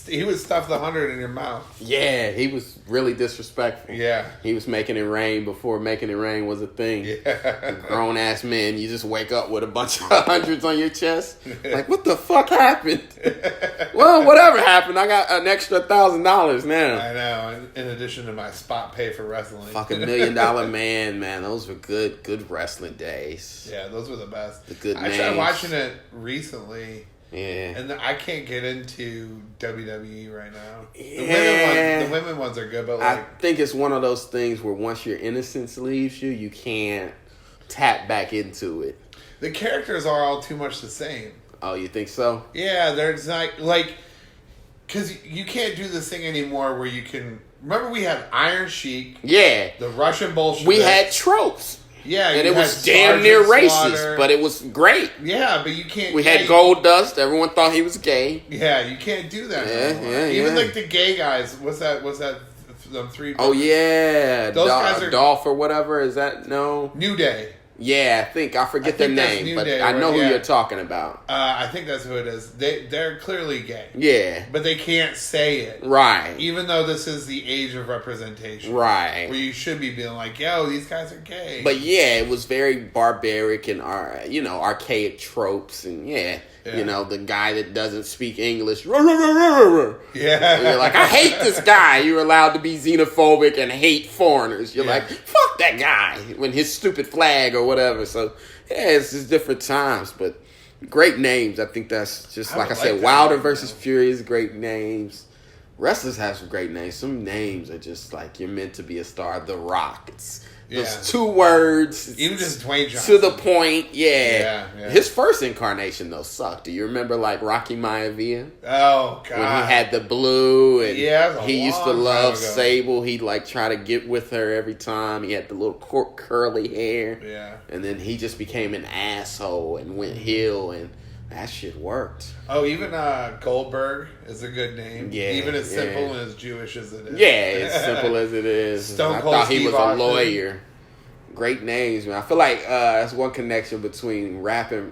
Speaker 3: He would stuff the 100 in your mouth.
Speaker 2: Yeah, he was really disrespectful.
Speaker 3: Yeah.
Speaker 2: He was making it rain before making it rain was a thing.
Speaker 3: Yeah.
Speaker 2: Grown ass man, you just wake up with a bunch of hundreds on your chest. Like, what the fuck happened? Well, whatever happened, I got an extra $1,000 now.
Speaker 3: I know. In addition to my spot pay for wrestling.
Speaker 2: Fucking $1 Million Man. Those were good wrestling days.
Speaker 3: Yeah, those were the best.
Speaker 2: The good
Speaker 3: I tried
Speaker 2: names.
Speaker 3: watching it recently.
Speaker 2: Yeah.
Speaker 3: And I can't get into WWE right now.
Speaker 2: Yeah.
Speaker 3: The women ones are good, but
Speaker 2: I
Speaker 3: like
Speaker 2: think it's one of those things where once your innocence leaves you, you can't tap back into it.
Speaker 3: the characters are all too much the same.
Speaker 2: Oh, you think so?
Speaker 3: Yeah, there's not like because you can't do this thing anymore where you can. Remember, we had Iron Sheik,
Speaker 2: Yeah.
Speaker 3: the Russian Bolshevik.
Speaker 2: We had tropes.
Speaker 3: Yeah,
Speaker 2: And
Speaker 3: you
Speaker 2: it was
Speaker 3: had
Speaker 2: damn near
Speaker 3: Sergeant
Speaker 2: racist,
Speaker 3: Slaughter.
Speaker 2: but it was great.
Speaker 3: Yeah, but you can't.
Speaker 2: We had Gold Dust. Everyone thought he was gay.
Speaker 3: Yeah, you can't do that anymore.
Speaker 2: Yeah,
Speaker 3: Even
Speaker 2: yeah.
Speaker 3: like the gay guys. What's that? Them three.
Speaker 2: Oh, yeah.
Speaker 3: Those guys are-
Speaker 2: Dolph or whatever. Is that? No?
Speaker 3: New Day.
Speaker 2: Yeah, I forget their
Speaker 3: think that's
Speaker 2: name,
Speaker 3: New
Speaker 2: but
Speaker 3: Day,
Speaker 2: I know who
Speaker 3: yeah.
Speaker 2: you're talking about.
Speaker 3: I think that's who it is. They're clearly gay.
Speaker 2: Yeah.
Speaker 3: But they can't say it.
Speaker 2: Right.
Speaker 3: Even though this is the age of representation.
Speaker 2: Right.
Speaker 3: Where you should be being like, yo, these guys are gay.
Speaker 2: But yeah, it was very barbaric and archaic tropes and
Speaker 3: Yeah.
Speaker 2: the guy that doesn't speak English. Yeah.
Speaker 3: Yeah.
Speaker 2: You're like, I hate this guy. You're allowed to be xenophobic and hate foreigners. You're
Speaker 3: Yeah.
Speaker 2: like, fuck that guy when his stupid flag or whatever. So yeah, it's just different times, but great names. I think that's just
Speaker 3: I
Speaker 2: like I
Speaker 3: would
Speaker 2: said,
Speaker 3: like that
Speaker 2: Wilder
Speaker 3: name,
Speaker 2: versus
Speaker 3: though.
Speaker 2: Fury is great names. Wrestlers have some great names. Some names are just like you're meant to be a star. The Rock. It's
Speaker 3: Yeah.
Speaker 2: those 2 words.
Speaker 3: Even just Dwayne Johnson.
Speaker 2: To the point, yeah.
Speaker 3: Yeah.
Speaker 2: His first incarnation though sucked. Do you remember like Rocky Maivia
Speaker 3: Oh, God.
Speaker 2: when he had the blue and
Speaker 3: Yeah, that was a
Speaker 2: he used to
Speaker 3: long time
Speaker 2: love
Speaker 3: ago.
Speaker 2: Sable? He'd like try to get with her every time. He had the little curly hair,
Speaker 3: Yeah.
Speaker 2: and then he just became an asshole and went heel, and that shit worked.
Speaker 3: Oh, even Goldberg is a good name.
Speaker 2: Yeah,
Speaker 3: Even as
Speaker 2: yeah.
Speaker 3: simple and as Jewish as it is.
Speaker 2: Yeah, as simple as it is.
Speaker 3: Stone
Speaker 2: I
Speaker 3: Cold
Speaker 2: thought he
Speaker 3: Steve
Speaker 2: was a
Speaker 3: Austin.
Speaker 2: lawyer. Great names, man. I feel like that's one connection between rap and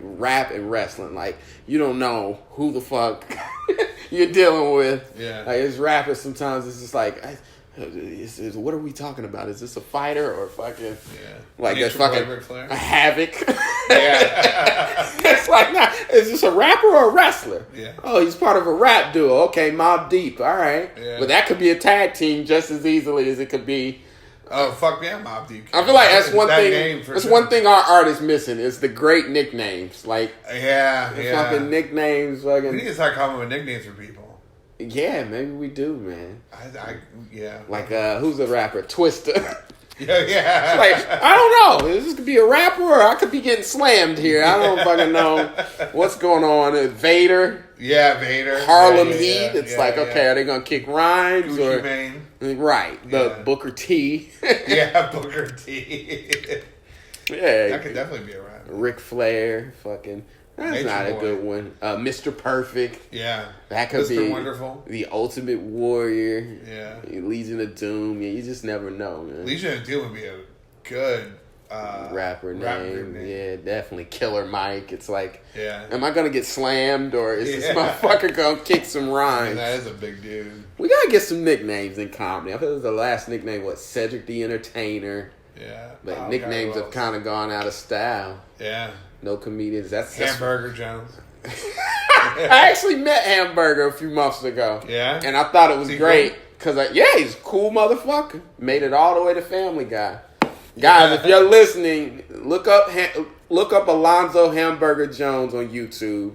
Speaker 2: wrestling. Like you don't know who the fuck you're dealing with.
Speaker 3: Yeah.
Speaker 2: Like as rappers, sometimes it's just like, what are we talking about? Is this a fighter or fucking like
Speaker 3: Nature
Speaker 2: that's fucking
Speaker 3: Boy Ric Flair.
Speaker 2: a havoc?
Speaker 3: Yeah.
Speaker 2: It's like, nah, is this a rapper or a wrestler?
Speaker 3: Yeah.
Speaker 2: Oh, he's part of a rap duo. Okay, Mobb Deep. All right.
Speaker 3: Yeah.
Speaker 2: But that could be a tag team just as easily as it could be.
Speaker 3: Oh, fuck yeah, Mobb Deep.
Speaker 2: I feel like that's one
Speaker 3: That
Speaker 2: thing.
Speaker 3: name for
Speaker 2: That's
Speaker 3: sure.
Speaker 2: one thing our art is missing is the great nicknames. Like
Speaker 3: Yeah,
Speaker 2: the
Speaker 3: yeah.
Speaker 2: fucking nicknames.
Speaker 3: We need
Speaker 2: Fucking
Speaker 3: to start coming up with nicknames for people.
Speaker 2: yeah, maybe we do, man.
Speaker 3: Yeah.
Speaker 2: Like who's the rapper? Twister.
Speaker 3: Yeah.
Speaker 2: Like I don't know. This could be a rapper, or I could be getting slammed here. I don't fucking know what's going on. Vader,
Speaker 3: Yeah, Vader.
Speaker 2: Harlem
Speaker 3: yeah,
Speaker 2: Heat.
Speaker 3: yeah,
Speaker 2: It's
Speaker 3: yeah,
Speaker 2: like
Speaker 3: yeah.
Speaker 2: okay, are they gonna kick rhymes
Speaker 3: Gucci
Speaker 2: or
Speaker 3: Mane.
Speaker 2: right? The
Speaker 3: Yeah.
Speaker 2: Booker T.
Speaker 3: Yeah, Booker T.
Speaker 2: Yeah,
Speaker 3: That could definitely be a rap.
Speaker 2: Ric Flair. Fucking. That's
Speaker 3: Nature
Speaker 2: not a
Speaker 3: Boy.
Speaker 2: good one. Mr. Perfect.
Speaker 3: Yeah.
Speaker 2: That could
Speaker 3: Mr.
Speaker 2: be
Speaker 3: Wonderful.
Speaker 2: the Ultimate Warrior.
Speaker 3: Yeah.
Speaker 2: Legion of Doom. Yeah, you just never know, man.
Speaker 3: Legion of Doom would be a good
Speaker 2: rapper name. Yeah, definitely. Killer Mike. It's like,
Speaker 3: Yeah.
Speaker 2: am I gonna get slammed or is this
Speaker 3: Yeah.
Speaker 2: motherfucker gonna kick some
Speaker 3: And
Speaker 2: rhymes?
Speaker 3: that is a big dude.
Speaker 2: We gotta get some nicknames in comedy. I feel the last nickname was Cedric the Entertainer,
Speaker 3: Yeah.
Speaker 2: but
Speaker 3: Oh,
Speaker 2: nicknames
Speaker 3: God,
Speaker 2: have kind of gone out of style.
Speaker 3: Yeah.
Speaker 2: No comedians. That's
Speaker 3: Hamburger Jones.
Speaker 2: I actually met Hamburger a few months ago.
Speaker 3: Yeah?
Speaker 2: And I thought it was
Speaker 3: Is he
Speaker 2: great because, he's a cool motherfucker. Made it all the way to Family Guy. Guys, if you're listening, look up Alonzo Hamburger Jones on YouTube,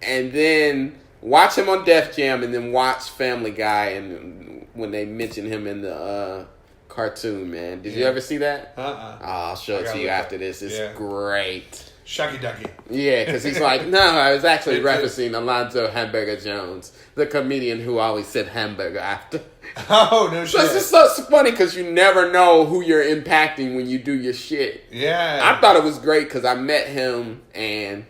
Speaker 2: and then watch him on Def Jam, and then watch Family Guy. And when they mention him in the cartoon, man, did you ever see that? I'll show it to you after this. It's great.
Speaker 3: Shucky Ducky.
Speaker 2: Yeah, because he's like, no, I was actually referencing Alonzo Hamburger Jones, the comedian who always said hamburger after.
Speaker 3: Oh, no shit.
Speaker 2: So it's just so funny because you never know who you're impacting when you do your shit.
Speaker 3: Yeah.
Speaker 2: I thought it was great because I met him, and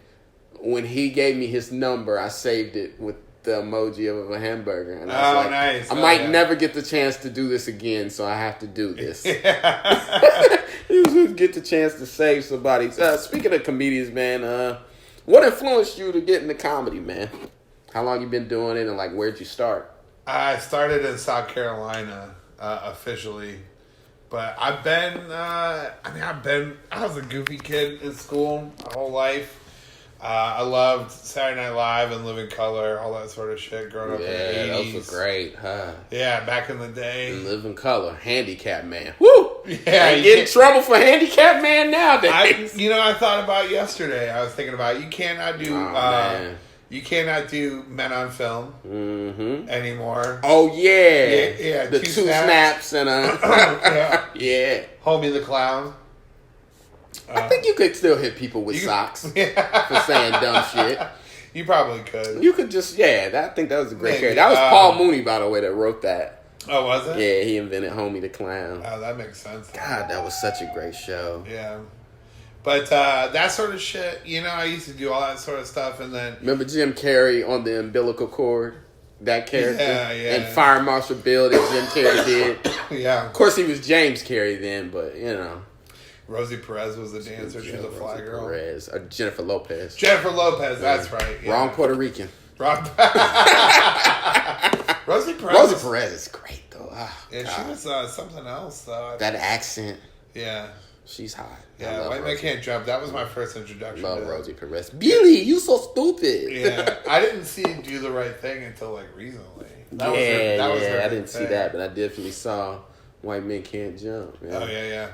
Speaker 2: when he gave me his number, I saved it with the emoji of a hamburger. And I was like,
Speaker 3: nice.
Speaker 2: I might never get the chance to do this again, so I have to do this.
Speaker 3: Yeah.
Speaker 2: You just get the chance to save somebody. Speaking of comedians, man, what influenced you to get into comedy, man? How long you been doing it, and like, where'd you start?
Speaker 3: I started in South Carolina officially, but I've been. I was a goofy kid in school my whole life. I loved Saturday Night Live and Living Color, all that sort of shit growing up in the 80s.
Speaker 2: Yeah, those were great, huh?
Speaker 3: Yeah, back in the day.
Speaker 2: And Living Color, Handicap Man. Woo!
Speaker 3: Yeah,
Speaker 2: you get in trouble for Handicap Man nowadays.
Speaker 3: I thought about yesterday. I was thinking about you cannot do Men on Film anymore.
Speaker 2: Oh yeah,
Speaker 3: yeah.
Speaker 2: The two snaps and yeah.
Speaker 3: Homie the Clown.
Speaker 2: I think you could still hit people with socks for saying dumb shit.
Speaker 3: You probably could.
Speaker 2: You could just, I think that was a great character. That was Paul Mooney, by the way, that wrote that.
Speaker 3: Oh, was it?
Speaker 2: Yeah, he invented Homie the Clown.
Speaker 3: Oh, that makes sense.
Speaker 2: God, that was such a great show.
Speaker 3: Yeah. But that sort of shit, I used to do all that sort of stuff, and then...
Speaker 2: Remember Jim Carrey on the umbilical cord? That character?
Speaker 3: Yeah.
Speaker 2: And Fire Marshal Bill that Jim Carrey did.
Speaker 3: Yeah.
Speaker 2: Of course, he was James Carrey then, but,
Speaker 3: Rosie Perez was the dancer. She was a fly
Speaker 2: Rosie
Speaker 3: girl.
Speaker 2: Perez. Jennifer Lopez.
Speaker 3: Jennifer Lopez, that's right. Yeah.
Speaker 2: Wrong Puerto Rican.
Speaker 3: Rosie Perez.
Speaker 2: Rosie Perez is great, though. Oh,
Speaker 3: yeah, she was something else, though.
Speaker 2: That accent.
Speaker 3: Yeah.
Speaker 2: She's hot.
Speaker 3: Yeah, White Man Can't Jump. That was my first introduction.
Speaker 2: Love Rosie Perez. Billy, you so stupid.
Speaker 3: Yeah. I didn't see Do the Right Thing until, recently. That was her
Speaker 2: I didn't
Speaker 3: thing.
Speaker 2: see that, but I definitely saw White Men Can't Jump. Yeah.
Speaker 3: Oh, yeah.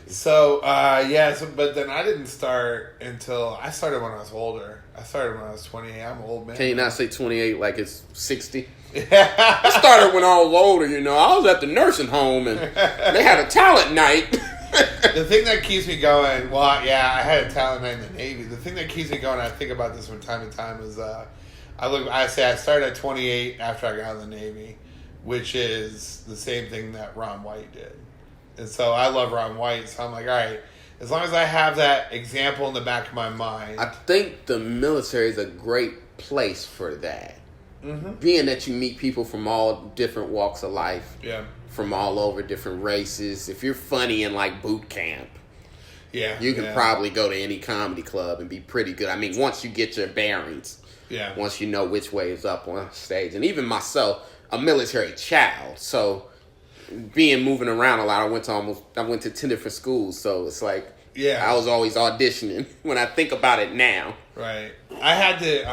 Speaker 3: So, but then I didn't start until I started when I was older. I started when I was 28. I'm an old man.
Speaker 2: Can you not say 28 like it's 60?
Speaker 3: Yeah.
Speaker 2: I started when I was older, I was at the nursing home and they had a talent night.
Speaker 3: The thing that keeps me going, I had a talent night in the Navy. The thing that keeps me going, I think about this from time to time, is I started at 28 after I got out of the Navy, which is the same thing that Ron White did. And so I love Ron White, so I'm like, all right, as long as I have that example in the back of my mind.
Speaker 2: I think the military is a great place for that.
Speaker 3: Mm-hmm.
Speaker 2: Being that you meet people from all different walks of life.
Speaker 3: Yeah.
Speaker 2: From all over, different races. If you're funny in boot camp, you can probably go to any comedy club and be pretty good. I mean, once you get your bearings.
Speaker 3: Yeah.
Speaker 2: Once you know which way is up on stage. And even myself, a military child, so moving around a lot, I went to 10 different schools, so it's like I was always auditioning when I think about it now.
Speaker 3: Right. I had to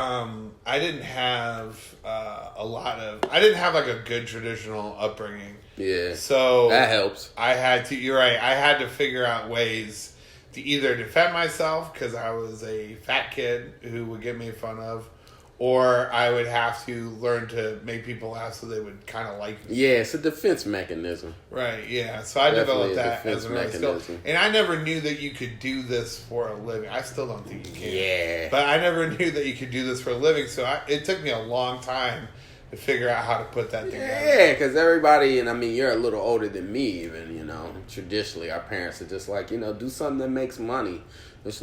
Speaker 3: I didn't have a good traditional upbringing.
Speaker 2: Yeah.
Speaker 3: So
Speaker 2: that helps.
Speaker 3: You're right. I had to figure out ways to either defend myself because I was a fat kid who would get made fun of, or I would have to learn to make people laugh so they would kind of like me.
Speaker 2: Yeah, it's a defense mechanism.
Speaker 3: Right, yeah. So I developed that as an early skill. And I never knew that you could do this for a living. I still don't think you can.
Speaker 2: Yeah.
Speaker 3: But I never knew that you could do this for a living, so it took me a long time to figure out how to put that together.
Speaker 2: Yeah, because everybody, and I mean, you're a little older than me even, traditionally our parents are just like, do something that makes money. There's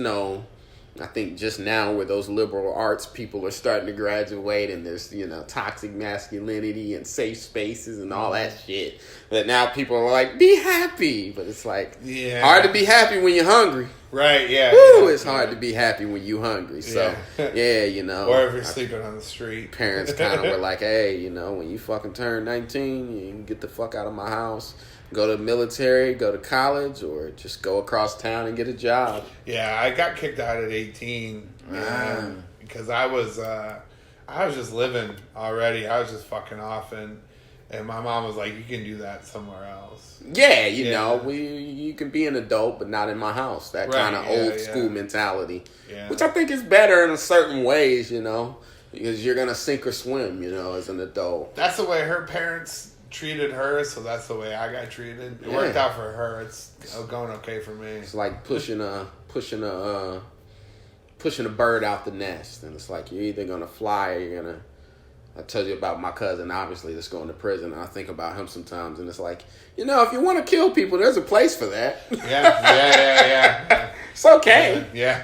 Speaker 2: I think just now where those liberal arts people are starting to graduate and there's, toxic masculinity and safe spaces and all that shit. But now people are like, be happy. But it's like, hard to be happy when you're hungry.
Speaker 3: Right, yeah.
Speaker 2: Woo, it's hard to be happy when you're hungry. So,
Speaker 3: Or
Speaker 2: if
Speaker 3: you're sleeping on the street.
Speaker 2: Parents kind of were like, hey, when you fucking turn 19, you can get the fuck out of my house. Go to the military, go to college, or just go across town and get a job.
Speaker 3: Yeah, I got kicked out at 18 because I was just living already. I was just fucking off, and my mom was like, "You can do that somewhere else."
Speaker 2: Yeah, you can be an adult, but not in my house. That kind of old school mentality, which I think is better in a certain ways, because you're gonna sink or swim, as an adult.
Speaker 3: That's the way her parents treated her, so that's the way I got treated. It worked out for her. It's going okay for me.
Speaker 2: It's like pushing a bird out the nest, and it's like you're either gonna fly or you're gonna. I told you about my cousin, obviously, that's going to prison, and I think about him sometimes, and it's like, if you want to kill people, there's a place for that.
Speaker 3: Yeah.
Speaker 2: It's okay.
Speaker 3: Yeah.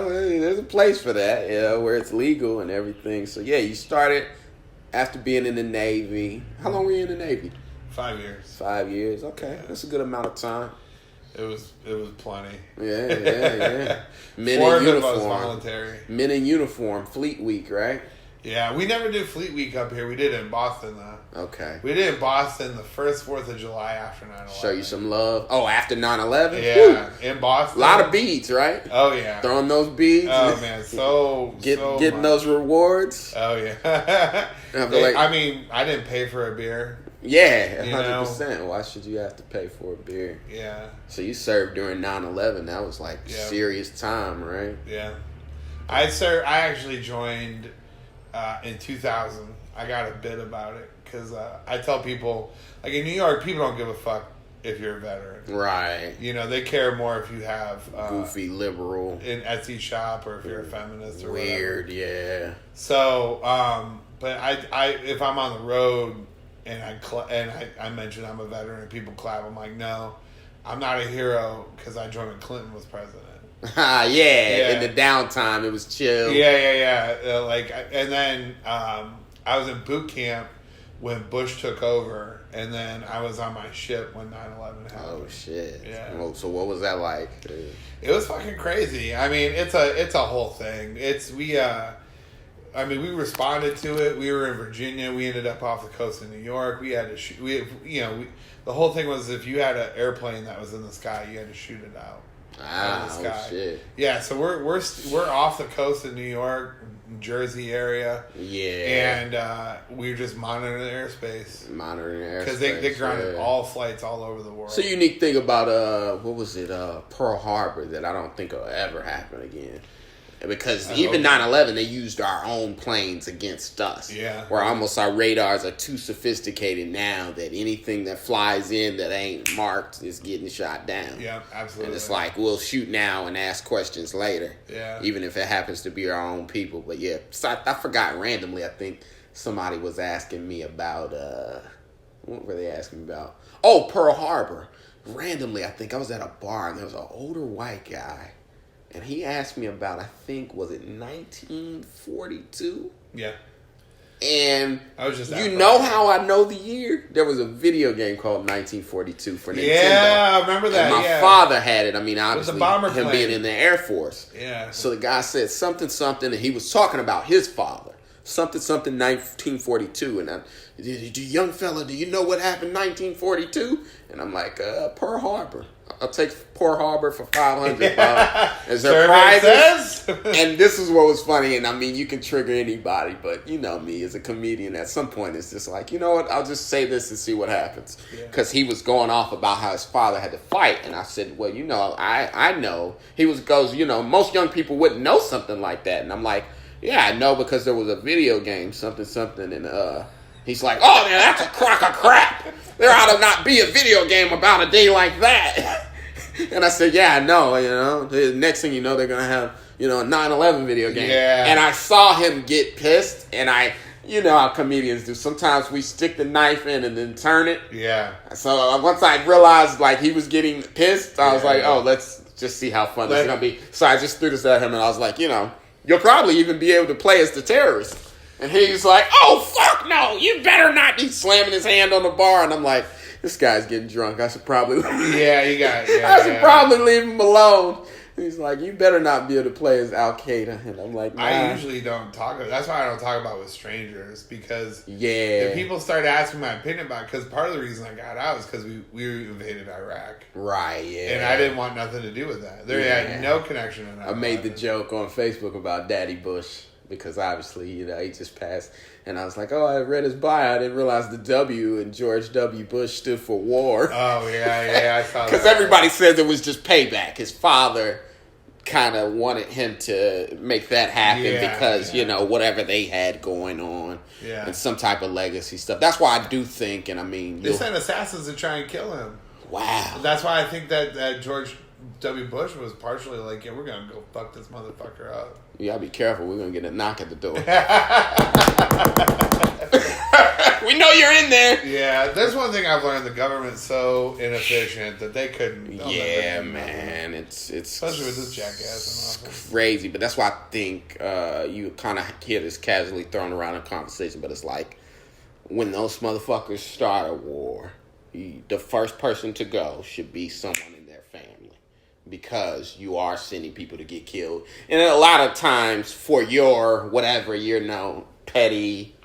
Speaker 2: There's a place for that, where it's legal and everything. So you started. After being in the Navy, how long were you in the Navy?
Speaker 3: 5 years.
Speaker 2: 5 years, okay. That's a good amount of time.
Speaker 3: It was plenty.
Speaker 2: Yeah. Men
Speaker 3: 4
Speaker 2: in
Speaker 3: of it was
Speaker 2: uniform.
Speaker 3: voluntary.
Speaker 2: Men in uniform, Fleet Week, right?
Speaker 3: Yeah, we never did Fleet Week up here. We did it in Boston, though.
Speaker 2: Okay.
Speaker 3: We did it in Boston the first 4th of July after 9/11.
Speaker 2: Show you some love. Oh, after 9/11?
Speaker 3: Yeah,
Speaker 2: Woo.
Speaker 3: in Boston.
Speaker 2: A lot of beads, right?
Speaker 3: Oh, yeah.
Speaker 2: Throwing those beads.
Speaker 3: Oh, man.
Speaker 2: Getting
Speaker 3: much.
Speaker 2: those rewards.
Speaker 3: Oh, yeah. I mean, I didn't pay for a beer.
Speaker 2: Yeah, 100%. Why should you have to pay for a beer?
Speaker 3: Yeah.
Speaker 2: So you served during 9/11. That was like serious time, right?
Speaker 3: Yeah. I actually joined in 2000. I got a bit about it because I tell people, like in New York, people don't give a fuck if you're a veteran.
Speaker 2: Right.
Speaker 3: You know, they care more if you have
Speaker 2: goofy liberal
Speaker 3: an Etsy shop or if you're a feminist or
Speaker 2: weird,
Speaker 3: whatever.
Speaker 2: Yeah.
Speaker 3: So, but I if I'm on the road and I mention I'm a veteran and people clap, I'm like, no, I'm not a hero because I joined when Clinton was president.
Speaker 2: Yeah. In the downtime, it was chill.
Speaker 3: Yeah. And then I was in boot camp when Bush took over, and then I was on my ship when 9/11 happened.
Speaker 2: Oh shit!
Speaker 3: Yeah.
Speaker 2: Well, so what was that like?
Speaker 3: It was fucking crazy. I mean, it's a whole thing. We responded to it. We were in Virginia. We ended up off the coast of New York. We had to shoot. The whole thing was if you had an airplane that was in the sky, you had to shoot it out.
Speaker 2: Oh shit!
Speaker 3: Yeah, so we're off the coast of New York, Jersey area.
Speaker 2: Yeah,
Speaker 3: and we were just monitoring the airspace. Because they grounded all flights all over the world.
Speaker 2: So unique thing about what was it? Pearl Harbor that I don't think will ever happen again. Because even 9/11, they used our own planes against us.
Speaker 3: Yeah.
Speaker 2: Where almost our radars are too sophisticated now that anything that flies in that ain't marked is getting shot down.
Speaker 3: Yeah, absolutely.
Speaker 2: And it's like, we'll shoot now and ask questions later.
Speaker 3: Yeah.
Speaker 2: Even if it happens to be our own people. But yeah, so I forgot randomly, I think somebody was asking me about, what were they asking me about? Oh, Pearl Harbor. Randomly, I think I was at a bar and there was an older white guy. And he asked me about, I think, was it 1942?
Speaker 3: Yeah.
Speaker 2: And
Speaker 3: I was just
Speaker 2: know how I know the year? There was a video game called 1942 for Nintendo.
Speaker 3: Yeah, I remember that.
Speaker 2: And my father had it. I mean,
Speaker 3: obviously,
Speaker 2: him being in the Air Force.
Speaker 3: Yeah.
Speaker 2: So the guy said something, and he was talking about his father. Something, 1942. And young fella, do you know what happened in 1942? And I'm like, Pearl Harbor. I'll take Pearl Harbor for $500. As their prizes. And this is what was funny. And I mean, you can trigger anybody, but you know me as a comedian. At some point, it's just like, you know what? I'll just say this and see what happens. Because he was going off about how his father had to fight, and I said, well, you know, I know. He goes, you know, most young people wouldn't know something like that, and I'm like, yeah, I know because there was a video game, something, and he's like, oh, man, that's a crock of crap. There ought to not be a video game about a day like that. And I said, yeah, I know, you know. The next thing you know, they're going to have, you know, a 9/11 video game.
Speaker 3: Yeah.
Speaker 2: And I saw him get pissed, and you know how comedians do. Sometimes we stick the knife in and then turn it.
Speaker 3: Yeah.
Speaker 2: So once I realized, like, he was getting pissed, I was like, oh, let's just see how fun this is going to be. So I just threw this at him, and I was like, you know, you'll probably even be able to play as the terrorist. And he's like, oh, fuck no, you better not. He's slamming his hand on the bar, and I'm like, this guy's getting drunk. I should probably I should probably leave him alone. He's like, you better not be able to play as Al-Qaeda. And I'm like, nah.
Speaker 3: I usually don't talk about it. That's why I don't talk about it with strangers, because if people start asking my opinion about it, because part of the reason I got out is because we invaded Iraq.
Speaker 2: Right, yeah.
Speaker 3: And I didn't want nothing to do with that. There had no connection in that.
Speaker 2: I made the joke on Facebook about Daddy Bush, because obviously, you know, he just passed. And I was like, oh, I read his bio. I didn't realize the W in George W. Bush stood for war.
Speaker 3: Oh, yeah, I saw that.
Speaker 2: Because everybody says it was just payback. His father kind of wanted him to make that happen because, you know, whatever they had going on.
Speaker 3: Yeah.
Speaker 2: And some type of legacy stuff. That's why I do think, and I mean...
Speaker 3: They sent assassins to try and kill him.
Speaker 2: Wow.
Speaker 3: That's why I think that George W. Bush was partially like, yeah, we're going to go fuck this motherfucker up.
Speaker 2: You gotta be careful. We're gonna get a knock at the door. We know you're in there.
Speaker 3: Yeah, there's one thing I've learned: the government's so inefficient that they couldn't.
Speaker 2: Yeah, man, it's
Speaker 3: especially with this jackass in office.
Speaker 2: Crazy. But that's why I think you kind of hear this casually thrown around in conversation. But it's like when those motherfuckers start a war, the first person to go should be someone in their family. Because you are sending people to get killed. And a lot of times for your whatever, you know, petty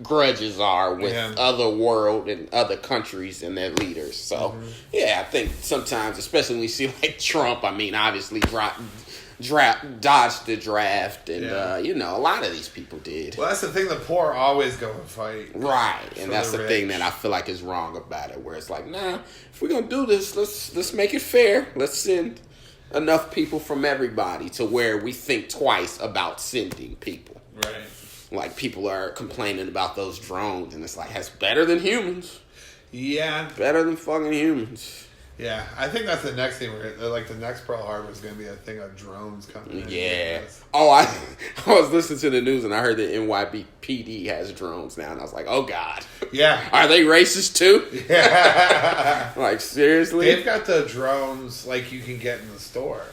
Speaker 2: grudges are with
Speaker 3: Yeah.
Speaker 2: other world and other countries and their leaders. So, yeah, I think sometimes, especially when you see like Trump, I mean, obviously dodged the draft, and a lot of these people did.
Speaker 3: Well, that's the thing. The poor always go and fight,
Speaker 2: right? And that's the thing
Speaker 3: rich.
Speaker 2: that I feel like is wrong about it. Where it's like, nah, if we're gonna do this, let's make it fair. Let's send enough people from everybody to where we think twice about sending people.
Speaker 3: Right.
Speaker 2: Like, people are complaining about those drones, and it's like, that's better than humans.
Speaker 3: Yeah.
Speaker 2: Better than fucking humans.
Speaker 3: Yeah, I think that's the next thing. Like, the next Pearl Harbor is going to be a thing of drones coming in.
Speaker 2: Yeah. Oh, I was listening to the news, and I heard that NYPD has drones now, and I was like, oh, God.
Speaker 3: Yeah.
Speaker 2: Are they racist, too?
Speaker 3: Yeah.
Speaker 2: Like, seriously?
Speaker 3: They've got the drones, like, you can get in the store.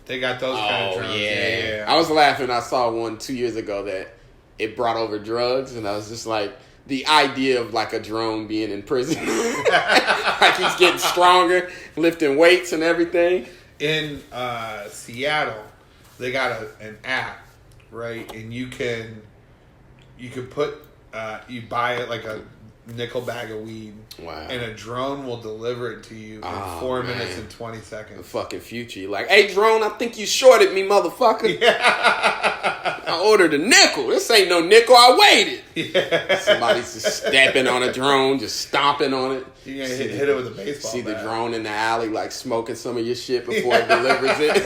Speaker 3: They got those kind of drones. Yeah.
Speaker 2: I was laughing. I saw one 2 years ago that it brought over drugs, and I was just like, the idea of like a drone being in prison. Like, he's getting stronger, lifting weights and everything.
Speaker 3: In Seattle, they got an app, right? And you can put you buy it like a nickel bag of weed.
Speaker 2: Wow.
Speaker 3: And a drone will deliver it to you in 4 minutes and 20 seconds.
Speaker 2: The fucking future. You're like, hey, drone, I think you shorted me, motherfucker.
Speaker 3: Yeah.
Speaker 2: I ordered a nickel. This ain't no nickel. I waited.
Speaker 3: Yeah.
Speaker 2: Somebody's just stepping on a drone, just stomping on it.
Speaker 3: You gotta hit it with a baseball
Speaker 2: See
Speaker 3: bat.
Speaker 2: the drone in the alley, like, smoking some of your shit before it delivers it.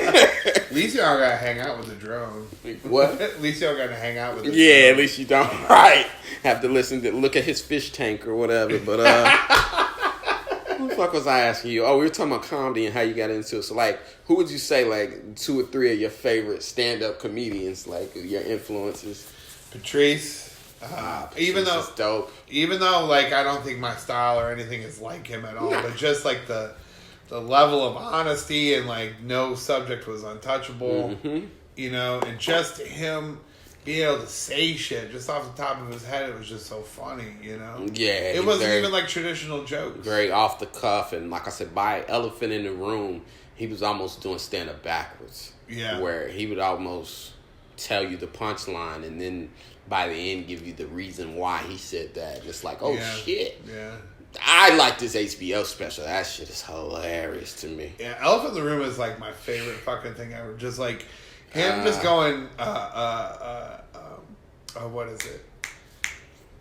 Speaker 3: At least y'all gotta hang out with the drone.
Speaker 2: What?
Speaker 3: At least y'all gotta hang out with the drone.
Speaker 2: Yeah, at least you don't. Right. Have to look at his fish tank or whatever. But, what the fuck was I asking you? Oh, we were talking about comedy and how you got into it. So, like, who would you say, like, 2 or 3 of your favorite stand-up comedians, like, your influences?
Speaker 3: Patrice. Even though
Speaker 2: is dope.
Speaker 3: Even though, like, I don't think my style or anything is like him at all, but just like the level of honesty and like no subject was untouchable, you know, and just him being able to say shit just off the top of his head, it was just so funny, you know.
Speaker 2: Yeah,
Speaker 3: it wasn't even like traditional jokes.
Speaker 2: Very off the cuff, and like I said, by Elephant in the Room, he was almost doing stand up backwards.
Speaker 3: Yeah,
Speaker 2: where he would almost tell you the punchline and then by the end give you the reason why he said that. And it's like, oh shit.
Speaker 3: Yeah.
Speaker 2: I like this HBO special. That shit is hilarious to me.
Speaker 3: Yeah, Elephant in the Room is like my favorite fucking thing ever. Just like him just going, what is it?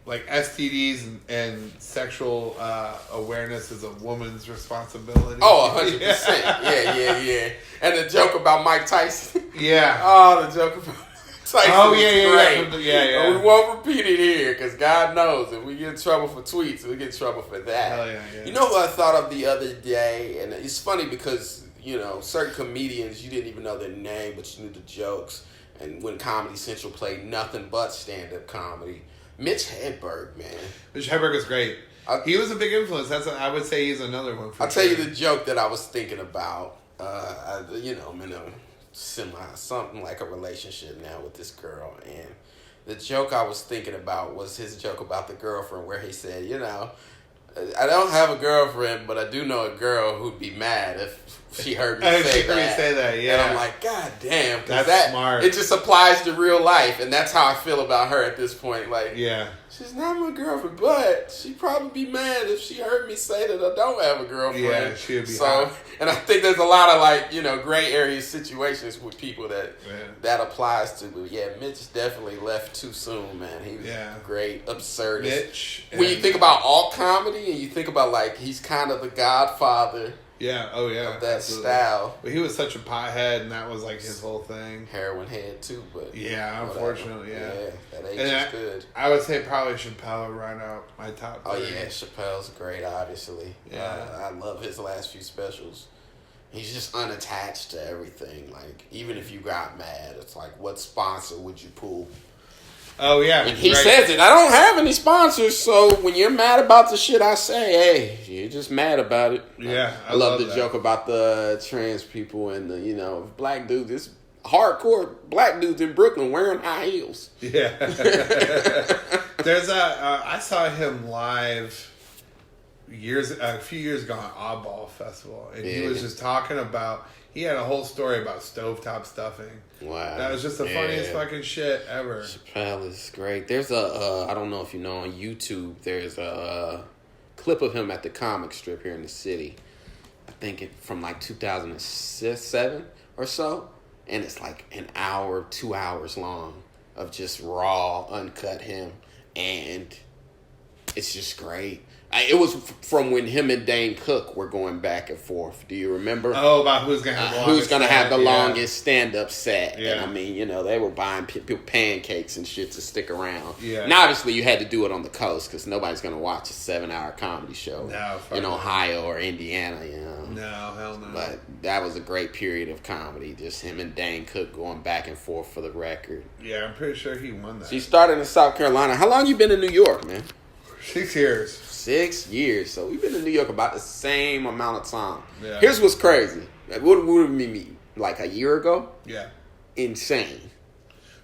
Speaker 3: Like STDs and sexual awareness is a woman's responsibility.
Speaker 2: Oh, 100%. Yeah. And the joke about Mike Tyson.
Speaker 3: Yeah.
Speaker 2: Oh, the joke about Tyson.
Speaker 3: Oh,
Speaker 2: great.
Speaker 3: Yeah.
Speaker 2: We won't repeat it here because God knows if we get in trouble for tweets, we get in trouble for that.
Speaker 3: Hell yeah.
Speaker 2: You know what I thought of the other day? And it's funny because, you know, certain comedians, you didn't even know their name, but you knew the jokes. And when Comedy Central played nothing but stand-up comedy, Mitch Hedberg, man. Mitch
Speaker 3: Hedberg is great. He was a big influence. I would say he's another one.
Speaker 2: I'll tell you the joke that I was thinking about. I'm in a something like a relationship now with this girl, and the joke I was thinking about was his joke about the girlfriend, where he said, you know, I don't have a girlfriend, but I do know a girl who'd be mad if she heard me say that.
Speaker 3: Yeah.
Speaker 2: And I'm like, God damn,
Speaker 3: that's smart.
Speaker 2: It just applies to real life, and that's how I feel about her at this point. Like,
Speaker 3: yeah,
Speaker 2: she's not my girlfriend, but she'd probably be mad if she heard me say that I don't have a girlfriend.
Speaker 3: Yeah, she'd be hot.
Speaker 2: And I think there's a lot of, like, you know, gray area situations with people that applies to. But yeah, Mitch definitely left too soon, man. He was great, absurdist.
Speaker 3: Mitch.
Speaker 2: When you think about alt comedy and you think about, like, he's kind of the godfather.
Speaker 3: Yeah, oh yeah.
Speaker 2: Of that style.
Speaker 3: But he was such a pothead, and that was like his whole thing.
Speaker 2: Heroin head too, but
Speaker 3: yeah, unfortunately, yeah.
Speaker 2: That age is good.
Speaker 3: I would say probably Chappelle would run out my top 30.
Speaker 2: Oh yeah, Chappelle's great, obviously.
Speaker 3: Yeah.
Speaker 2: I love his last few specials. He's just unattached to everything. Like, even if you got mad, it's like, what sponsor would you pull?
Speaker 3: Oh, yeah.
Speaker 2: And he says it. I don't have any sponsors, so when you're mad about the shit I say, hey, you're just mad about it.
Speaker 3: Yeah,
Speaker 2: I love the joke about the trans people and the, you know, black dudes. It's hardcore black dudes in Brooklyn wearing high heels.
Speaker 3: Yeah. There's I saw him live a few years ago on Oddball Festival, and he
Speaker 2: Yeah.
Speaker 3: was just talking about. He had a whole story about stovetop stuffing.
Speaker 2: Wow.
Speaker 3: That was just the funniest fucking shit ever.
Speaker 2: Chappelle is great. There's I don't know if you know, on YouTube, there's a clip of him at the comic strip here in the city. I think from like 2007 or so. And it's like an hour, 2 hours long of just raw, uncut him. And it's just great. It was from when him and Dane Cook were going back and forth. Do you remember?
Speaker 3: Oh, about who's gonna have the
Speaker 2: longest stand-up set.
Speaker 3: Yeah.
Speaker 2: And I mean, you know, they were buying people pancakes and shit to stick around.
Speaker 3: Yeah.
Speaker 2: And obviously you had to do it on the coast because nobody's going to watch a 7-hour comedy show in Ohio or Indiana, you know.
Speaker 3: No, hell no.
Speaker 2: But that was a great period of comedy. Just him and Dane Cook going back and forth for the record.
Speaker 3: Yeah, I'm pretty sure he won that.
Speaker 2: So you started in South Carolina. How long you been in New York, man?
Speaker 3: 6 years.
Speaker 2: 6 years. So we've been in New York about the same amount of time.
Speaker 3: Yeah.
Speaker 2: Here's what's crazy. Like, what did we meet? Like a year ago?
Speaker 3: Yeah.
Speaker 2: Insane.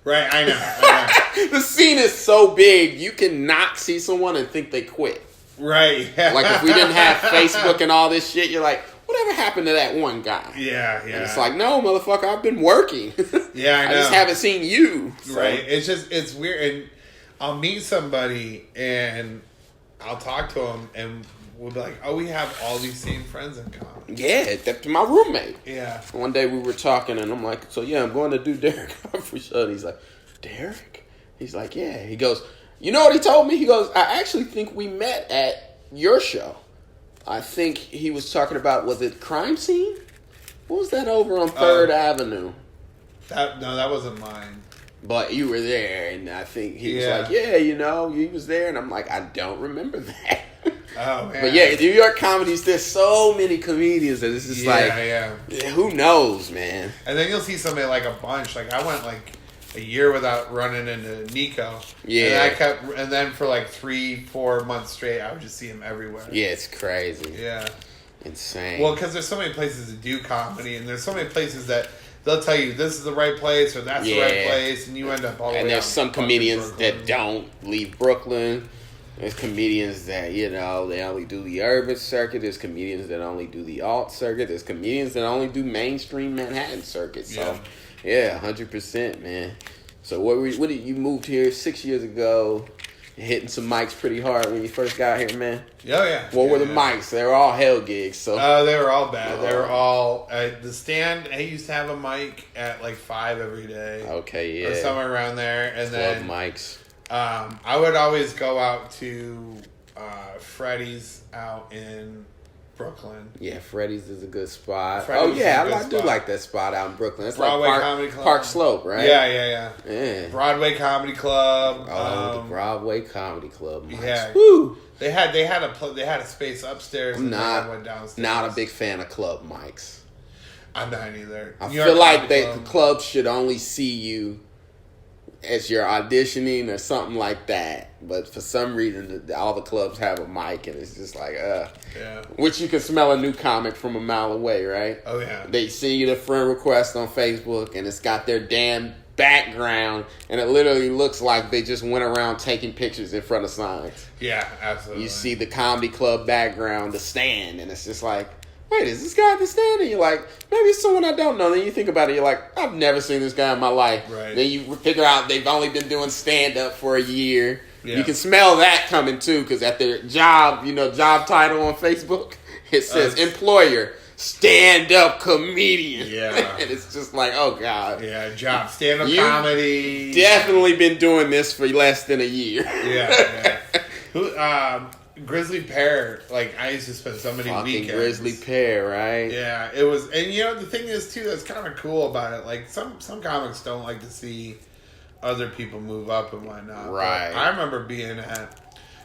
Speaker 3: Right, I know.
Speaker 2: The scene is so big, you cannot see someone and think they quit.
Speaker 3: Right. Yeah.
Speaker 2: Like if we didn't have Facebook and all this shit, you're like, whatever happened to that one guy?
Speaker 3: Yeah.
Speaker 2: And it's like, no, motherfucker, I've been working.
Speaker 3: Yeah, I know.
Speaker 2: I just haven't seen you. So.
Speaker 3: Right. It's weird. And I'll meet somebody and I'll talk to them and we'll be like, oh, we have all these same friends in common.
Speaker 2: Yeah, that's my roommate.
Speaker 3: Yeah.
Speaker 2: One day we were talking and I'm like, so yeah, I'm going to do Derek Humphrey's show. And he's like, Derek? He's like, yeah. He goes, you know what he told me? He goes, I actually think we met at your show. I think he was talking about, was it Crime Scene? What was that over on 3rd Avenue?
Speaker 3: That wasn't mine.
Speaker 2: But you were there, and I think he was
Speaker 3: Yeah.
Speaker 2: like, yeah, you know, he was there. And I'm like, I don't remember that.
Speaker 3: Oh, man.
Speaker 2: But yeah, New York comedies, there's so many comedians that it's just
Speaker 3: yeah.
Speaker 2: who knows, man?
Speaker 3: And then you'll see somebody like a bunch. Like I went like a year without running into Nico.
Speaker 2: Yeah.
Speaker 3: And then for like 3-4 months straight, I would just see him everywhere.
Speaker 2: Yeah, it's crazy.
Speaker 3: Yeah.
Speaker 2: Insane.
Speaker 3: Well, because there's so many places to do comedy, and there's so many places that they'll tell you this is the right place or that's the right place, and you end up all the way.
Speaker 2: And there's
Speaker 3: out
Speaker 2: some
Speaker 3: in fucking
Speaker 2: comedians
Speaker 3: Brooklyn.
Speaker 2: that don't leave Brooklyn. There's comedians that, you know, they only do the urban circuit. There's comedians that only do the alt circuit. There's comedians that only do mainstream Manhattan circuit. So, yeah, 100%, man. So what did you moved here 6 years ago? Hitting some mics pretty hard when you first got here, man.
Speaker 3: Oh, yeah.
Speaker 2: What were the mics? They were all hell gigs. So
Speaker 3: they were all bad. They were all the stand. I used to have a mic at like 5 every day.
Speaker 2: Okay, yeah,
Speaker 3: or somewhere around there, and
Speaker 2: Club
Speaker 3: then
Speaker 2: mics.
Speaker 3: I would always go out to Freddy's out in Brooklyn.
Speaker 2: Yeah, Freddy's is a good spot.
Speaker 3: Freddy's is a good
Speaker 2: I do
Speaker 3: spot.
Speaker 2: like that spot out in Brooklyn. It's
Speaker 3: Broadway
Speaker 2: like
Speaker 3: Comedy Club.
Speaker 2: Park Slope, right?
Speaker 3: Yeah. Broadway Comedy Club.
Speaker 2: The Broadway Comedy Club. Mics.
Speaker 3: Yeah.
Speaker 2: Woo!
Speaker 3: They had a space upstairs.
Speaker 2: I'm
Speaker 3: and they had one downstairs.
Speaker 2: not a big fan of club mics.
Speaker 3: I'm not either.
Speaker 2: I
Speaker 3: New York
Speaker 2: feel like
Speaker 3: Comedy
Speaker 2: the clubs should only see you as you're auditioning or something like that. But for some reason, all the clubs have a mic, and it's just like,
Speaker 3: Yeah.
Speaker 2: Which you can smell a new comic from a mile away, right?
Speaker 3: Oh, yeah.
Speaker 2: They send you the friend request on Facebook, and it's got their damn background, and it literally looks like they just went around taking pictures in front of signs.
Speaker 3: Yeah, absolutely.
Speaker 2: You see the comedy club background, the stand, and it's just like, wait, is this guy at the stand? And you're like, maybe it's someone I don't know. Then you think about it, you're like, I've never seen this guy in my life.
Speaker 3: Right.
Speaker 2: Then you figure out they've only been doing stand-up for a year.
Speaker 3: Yeah.
Speaker 2: You can smell that coming, too, because at their job, job title on Facebook, it says employer, stand-up comedian.
Speaker 3: Yeah.
Speaker 2: And it's just like, oh, God.
Speaker 3: Yeah, job, stand-up
Speaker 2: You've
Speaker 3: comedy.
Speaker 2: Definitely been doing this for less than a year.
Speaker 3: Yeah. Grizzly Pear, like, I used to spend so many
Speaker 2: Fucking
Speaker 3: weekends.
Speaker 2: Grizzly Pear, right?
Speaker 3: Yeah, it was, and the thing is, too, that's kind of cool about it, like, some comics don't like to see other people move up and whatnot.
Speaker 2: Right.
Speaker 3: But I remember being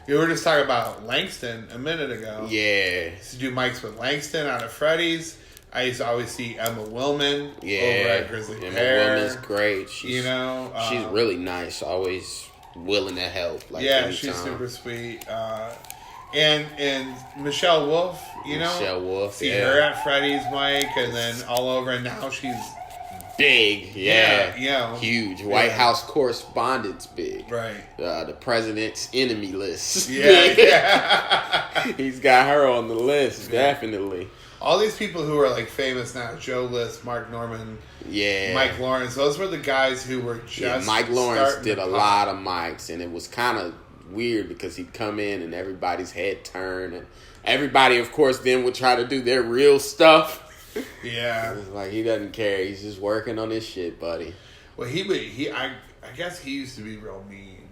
Speaker 3: we were just talking about Langston a minute ago.
Speaker 2: Yeah.
Speaker 3: I used to do mics with Langston out of Freddy's. I used to always see Emma Willman over at Grizzly
Speaker 2: Emma
Speaker 3: Pear.
Speaker 2: Willman's great. She's really nice. Always willing to help. Like,
Speaker 3: yeah,
Speaker 2: anytime.
Speaker 3: she's super sweet. And Michelle Wolf,
Speaker 2: Michelle Wolf,
Speaker 3: see her at Freddy's mic, and then all over, and now she's
Speaker 2: big.
Speaker 3: Yeah.
Speaker 2: Huge. White House correspondence big.
Speaker 3: Right.
Speaker 2: The president's enemy list.
Speaker 3: Yeah.
Speaker 2: He's got her on the list, definitely.
Speaker 3: All these people who are like famous now, Joe List, Mark Norman, Mike Lawrence, those were the guys who were just
Speaker 2: Mike Lawrence did a lot of mics, and it was kind of weird because he'd come in and everybody's head turned, and everybody, of course, then would try to do their real stuff.
Speaker 3: Yeah.
Speaker 2: It's like he doesn't care. He's just working on his shit, buddy.
Speaker 3: Well, I guess he used to be real mean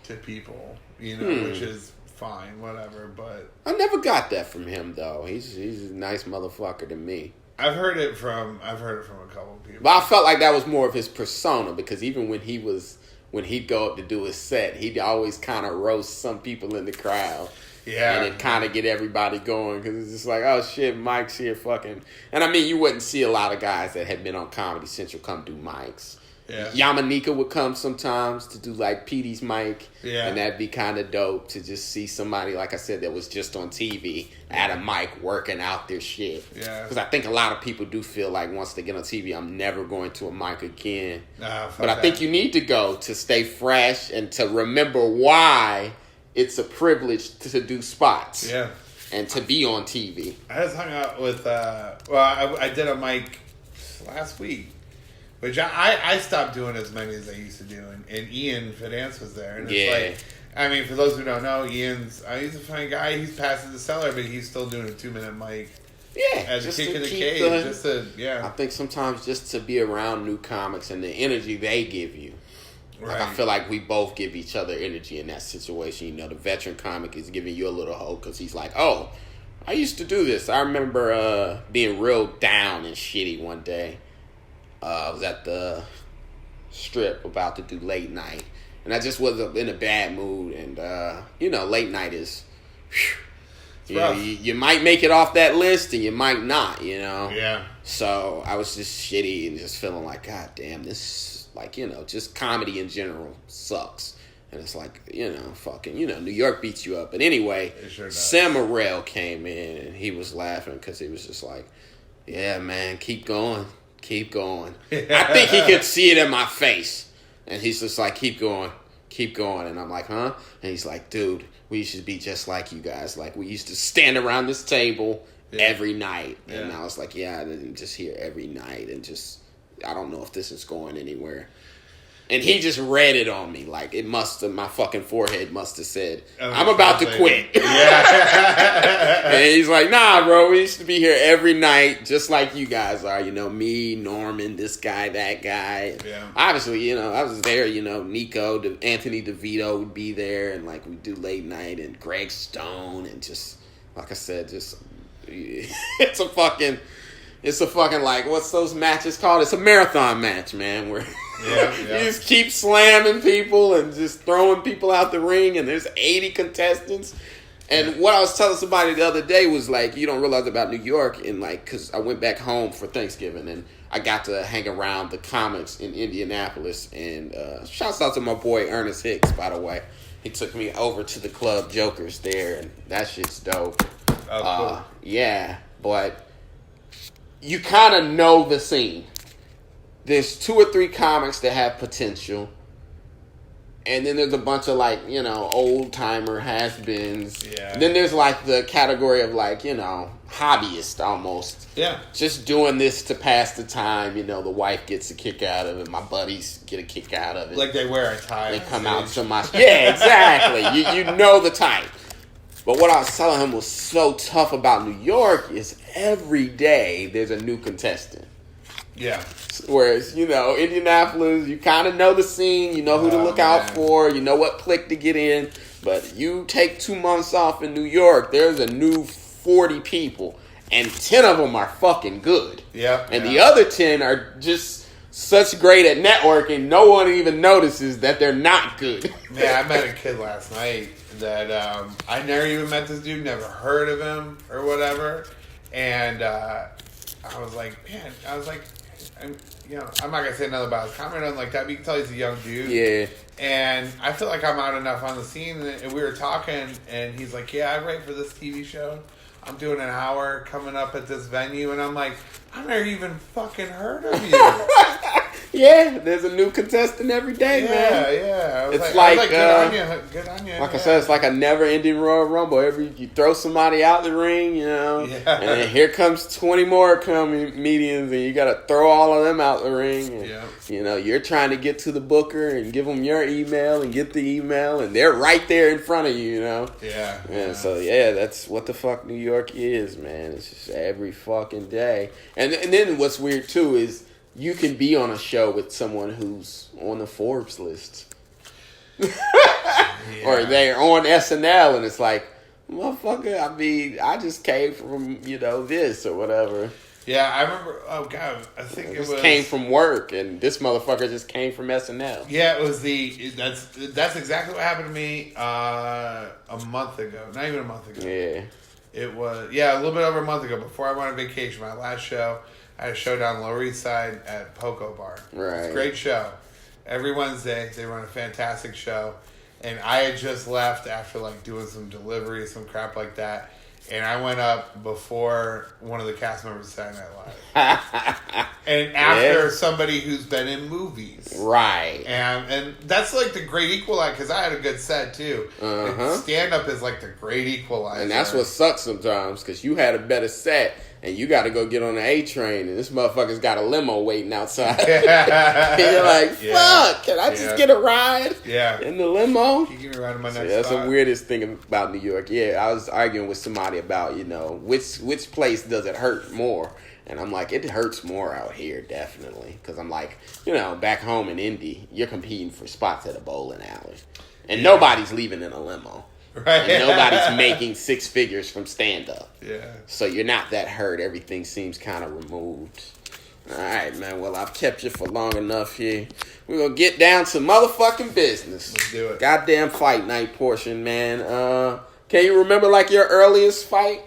Speaker 3: to people, which is fine, whatever, but
Speaker 2: I never got that from him though. He's a nice motherfucker to me.
Speaker 3: I've heard it from a couple of people.
Speaker 2: But I felt like that was more of his persona, because even when he'd go up to do his set, he'd always kind of roast some people in the crowd.
Speaker 3: Yeah.
Speaker 2: And it kind of get everybody going, because it's just like, oh shit, Mike's here fucking. And I mean, you wouldn't see a lot of guys that had been on Comedy Central come do mics.
Speaker 3: Yeah.
Speaker 2: Yamanika would come sometimes to do like Petey's mic.
Speaker 3: Yeah.
Speaker 2: And that'd be kind of dope to just see somebody, like I said, that was just on TV at a mic working out their shit.
Speaker 3: Yeah.
Speaker 2: Because I think a lot of people do feel like once they get on TV, I'm never going to a mic again.
Speaker 3: But
Speaker 2: I think you need to go to stay fresh and to remember why it's a privilege to do spots.
Speaker 3: Yeah.
Speaker 2: And to be on TV.
Speaker 3: I just hung out with, I did a mic last week. Which I stopped doing as many as I used to do, and Ian Fidance was there, and it's like, I mean, for those who don't know, he's a funny guy. He's past the cellar, but he's still doing a 2-minute mic.
Speaker 2: Yeah,
Speaker 3: as a kick in the cage.
Speaker 2: I think sometimes just to be around new comics and the energy they give you. Like, I feel like we both give each other energy in that situation. The veteran comic is giving you a little hope because he's like, oh, I used to do this. I remember being real down and shitty one day. I was at the Strip about to do late night, and I just was in a bad mood. And late night is, you might make it off that list, and you might not.
Speaker 3: Yeah.
Speaker 2: So I was just shitty and just feeling like, God damn, this just comedy in general sucks. And it's like, New York beats you up. But anyway, Sam Morrell came in and he was laughing because he was just like, yeah, man, keep going. Keep going. I think he could see it in my face. And he's just like, keep going. Keep going. And I'm like, huh? And he's like, dude, we should be just like you guys. Like, we used to stand around this table every night. Yeah. And I was like, yeah, I didn't just hear every night. And just, I don't know if this is going anywhere. And he just read it on me. Like, my fucking forehead must have said, I'm about to quit. Yeah. And he's like, nah, bro, we used to be here every night, just like you guys are. Me, Norman, this guy, that guy.
Speaker 3: Yeah.
Speaker 2: Obviously, I was there, Nico, Anthony DeVito would be there, and like, we'd do late night, and Greg Stone, and just, like I said, just, it's a fucking, like, what's those matches called? It's a marathon match, man, where you just keep slamming people and just throwing people out the ring, and there's 80 contestants. And what I was telling somebody the other day was, like, you don't realize about New York, and, like, because I went back home for Thanksgiving, and I got to hang around the comics in Indianapolis, and shouts out to my boy Ernest Hicks, by the way. He took me over to the club Jokers there, and that shit's dope.
Speaker 3: Oh, cool.
Speaker 2: Yeah, but you kind of know the scene. There's 2 or 3 comics that have potential. And then there's a bunch of, like, old-timer has-beens.
Speaker 3: Yeah.
Speaker 2: Then there's, like, the category of, like, hobbyist almost.
Speaker 3: Yeah.
Speaker 2: Just doing this to pass the time. The wife gets a kick out of it. My buddies get a kick out of it.
Speaker 3: Like they wear a tie.
Speaker 2: They come out to my... Yeah, exactly. You know the type. But what I was telling him was so tough about New York is every day there's a new contestant.
Speaker 3: Yeah.
Speaker 2: Whereas, Indianapolis, you kind of know the scene, you know who to look out for, you know what clique to get in. But you take 2 months off in New York, there's a new 40 people, and 10 of them are fucking good.
Speaker 3: Yeah.
Speaker 2: And the other 10 are just such great at networking, no one even notices that they're not good.
Speaker 3: Yeah, I met a kid last night that I never even met this dude, never heard of him or whatever. And I was like, I'm not going to say nothing about his comment on like that, but you can tell he's a young dude.
Speaker 2: Yeah.
Speaker 3: And I feel like I'm out enough on the scene, and we were talking, and he's like, yeah, I write for this TV show I'm doing an hour coming up at this venue, and I'm like, I've never even fucking heard of you.
Speaker 2: Yeah, there's a new contestant every day, man.
Speaker 3: Yeah.
Speaker 2: It's like
Speaker 3: good on you.
Speaker 2: Like I said, it's like a never-ending Royal Rumble. You throw somebody out the ring, and then here comes 20 more comedians, and you got to throw all of them out the ring. And, you're trying to get to the booker and give them your email and get the email, and they're right there in front of you, Yeah. So that's what the fuck New York is, man. It's just every fucking day. And then what's weird too is you can be on a show with someone who's on the Forbes list. Or they're on SNL and it's like, motherfucker, I mean, I just came from, this or whatever.
Speaker 3: Yeah, I remember, oh God, I think it was...
Speaker 2: came from work and this motherfucker just came from SNL.
Speaker 3: Yeah, it was that's exactly what happened to me a month ago. Not even a month ago.
Speaker 2: Yeah.
Speaker 3: It was, a little bit over a month ago, before I went on vacation, my last show. I had a show down Lower East Side at Poco Bar.
Speaker 2: Right.
Speaker 3: It's a great show. Every Wednesday, they run a fantastic show. And I had just left after, doing some delivery, some crap like that. And I went up before one of the cast members of Saturday Night Live. And after somebody who's been in movies.
Speaker 2: Right.
Speaker 3: And that's, the great equalizer, because I had a good set, too. Stand-up is, the great equalizer.
Speaker 2: And that's what sucks sometimes, because you had a better set. And you got to go get on the A train, and this motherfucker's got a limo waiting outside. And you're like, fuck, can I just get a ride in the limo?
Speaker 3: Can you give me a ride in my next
Speaker 2: That's
Speaker 3: spot?
Speaker 2: the weirdest thing about New York. Yeah, I was arguing with somebody about, which place does it hurt more? And I'm like, it hurts more out here, definitely. Because I'm like, back home in Indy, you're competing for spots at a bowling alley. And nobody's leaving in a limo.
Speaker 3: Right.
Speaker 2: And nobody's making six figures from stand-up.
Speaker 3: Yeah.
Speaker 2: So you're not that hurt. Everything seems kind of removed. All right, man. Well, I've kept you for long enough here. We're going to get down to motherfucking business.
Speaker 3: Let's do it.
Speaker 2: Goddamn fight night portion, man. Can you remember, your earliest fight?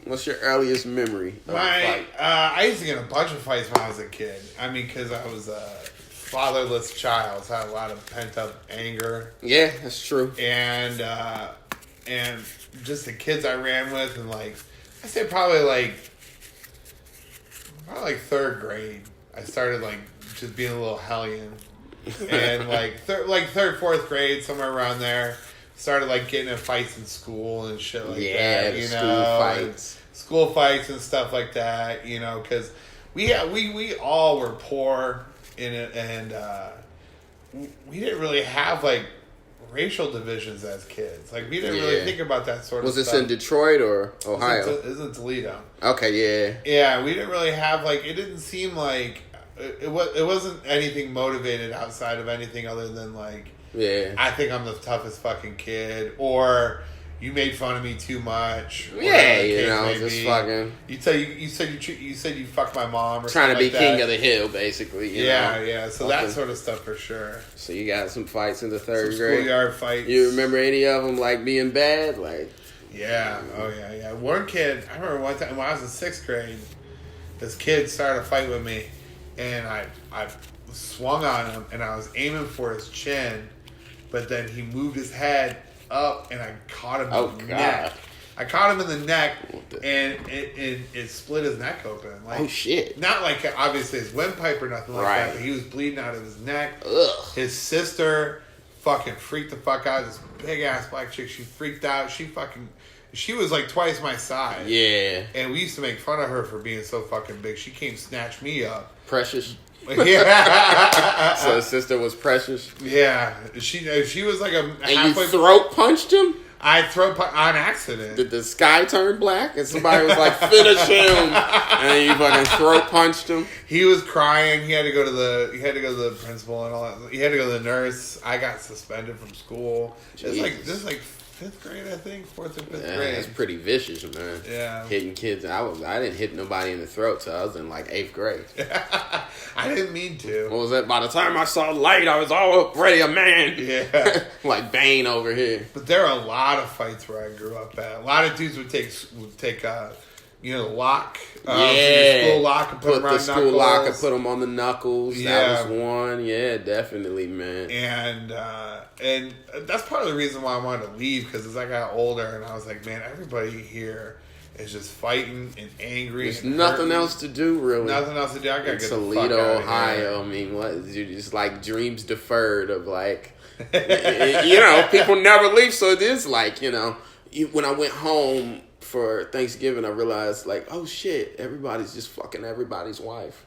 Speaker 2: What's your earliest memory of a fight?
Speaker 3: I used to get a bunch of fights when I was a kid. I mean, because I was fatherless child, so I had a lot of pent up anger.
Speaker 2: Yeah, that's true.
Speaker 3: And just the kids I ran with, and I say probably third grade, I started just being a little hellion, and third, fourth grade, somewhere around there, started getting in fights in school and shit that. School fights and stuff like that. Because we all were poor. In it, and we didn't really have racial divisions as kids. We didn't really think about that sort of stuff.
Speaker 2: Was this in Detroit or Ohio?
Speaker 3: It was in Toledo.
Speaker 2: Okay, yeah.
Speaker 3: Yeah, we didn't really have it didn't seem like it wasn't anything motivated outside of anything other than I think I'm the toughest fucking kid, or you made fun of me too much.
Speaker 2: Yeah, just fucking.
Speaker 3: You said you fucked my mom, or
Speaker 2: trying to be
Speaker 3: like
Speaker 2: king
Speaker 3: that.
Speaker 2: of the hill, basically.
Speaker 3: Yeah. So that sort of stuff for sure.
Speaker 2: So you got some fights in the third grade.
Speaker 3: Schoolyard fights.
Speaker 2: You remember any of them being bad?
Speaker 3: Yeah. Oh yeah. One kid. I remember one time when I was in sixth grade, this kid started a fight with me, and I swung on him, and I was aiming for his chin, but then he moved his head up, and I caught him in the neck. I caught him in the neck, and it split his neck open.
Speaker 2: Oh, shit.
Speaker 3: Not obviously his windpipe or nothing like that, but he was bleeding out of his neck.
Speaker 2: Ugh.
Speaker 3: His sister fucking freaked the fuck out. This big-ass black chick, she freaked out. She was twice my size.
Speaker 2: Yeah.
Speaker 3: And we used to make fun of her for being so fucking big. She came snatch me up.
Speaker 2: Precious.
Speaker 3: Yeah.
Speaker 2: So his sister was Precious?
Speaker 3: Yeah. She was a
Speaker 2: and
Speaker 3: halfway...
Speaker 2: you throat punched him?
Speaker 3: I on accident.
Speaker 2: Did the sky turn black? And somebody was finish him. And you fucking throat punched him?
Speaker 3: He was crying. He had to go to the principal and all that. He had to go to the nurse. I got suspended from school. This is fifth grade, I think. Fourth or fifth grade.
Speaker 2: That's pretty vicious, man.
Speaker 3: Yeah.
Speaker 2: Hitting kids. I didn't hit nobody in the throat till I was in eighth grade.
Speaker 3: I didn't mean to.
Speaker 2: What was that? By the time I saw light, I was already a man.
Speaker 3: Yeah.
Speaker 2: Like Bane over here.
Speaker 3: But there are a lot of fights where I grew up at. A lot of dudes would take the lock.
Speaker 2: Yeah.
Speaker 3: The school lock and put them
Speaker 2: the
Speaker 3: around
Speaker 2: school lock and put them on the knuckles.
Speaker 3: Yeah.
Speaker 2: That was one. Yeah, definitely, man.
Speaker 3: And that's part of the reason why I wanted to leave, because as I got older and I was like, man, everybody here is just fighting and angry.
Speaker 2: There's
Speaker 3: and
Speaker 2: nothing
Speaker 3: hurting.
Speaker 2: else to do, really.
Speaker 3: Nothing else to do. I gotta get the fuck
Speaker 2: Toledo,
Speaker 3: out of
Speaker 2: Ohio.
Speaker 3: here.
Speaker 2: I mean, what? You're just like dreams deferred of like, people never leave. So it is like, when I went home for Thanksgiving, I realized like, oh shit, everybody's just fucking everybody's wife.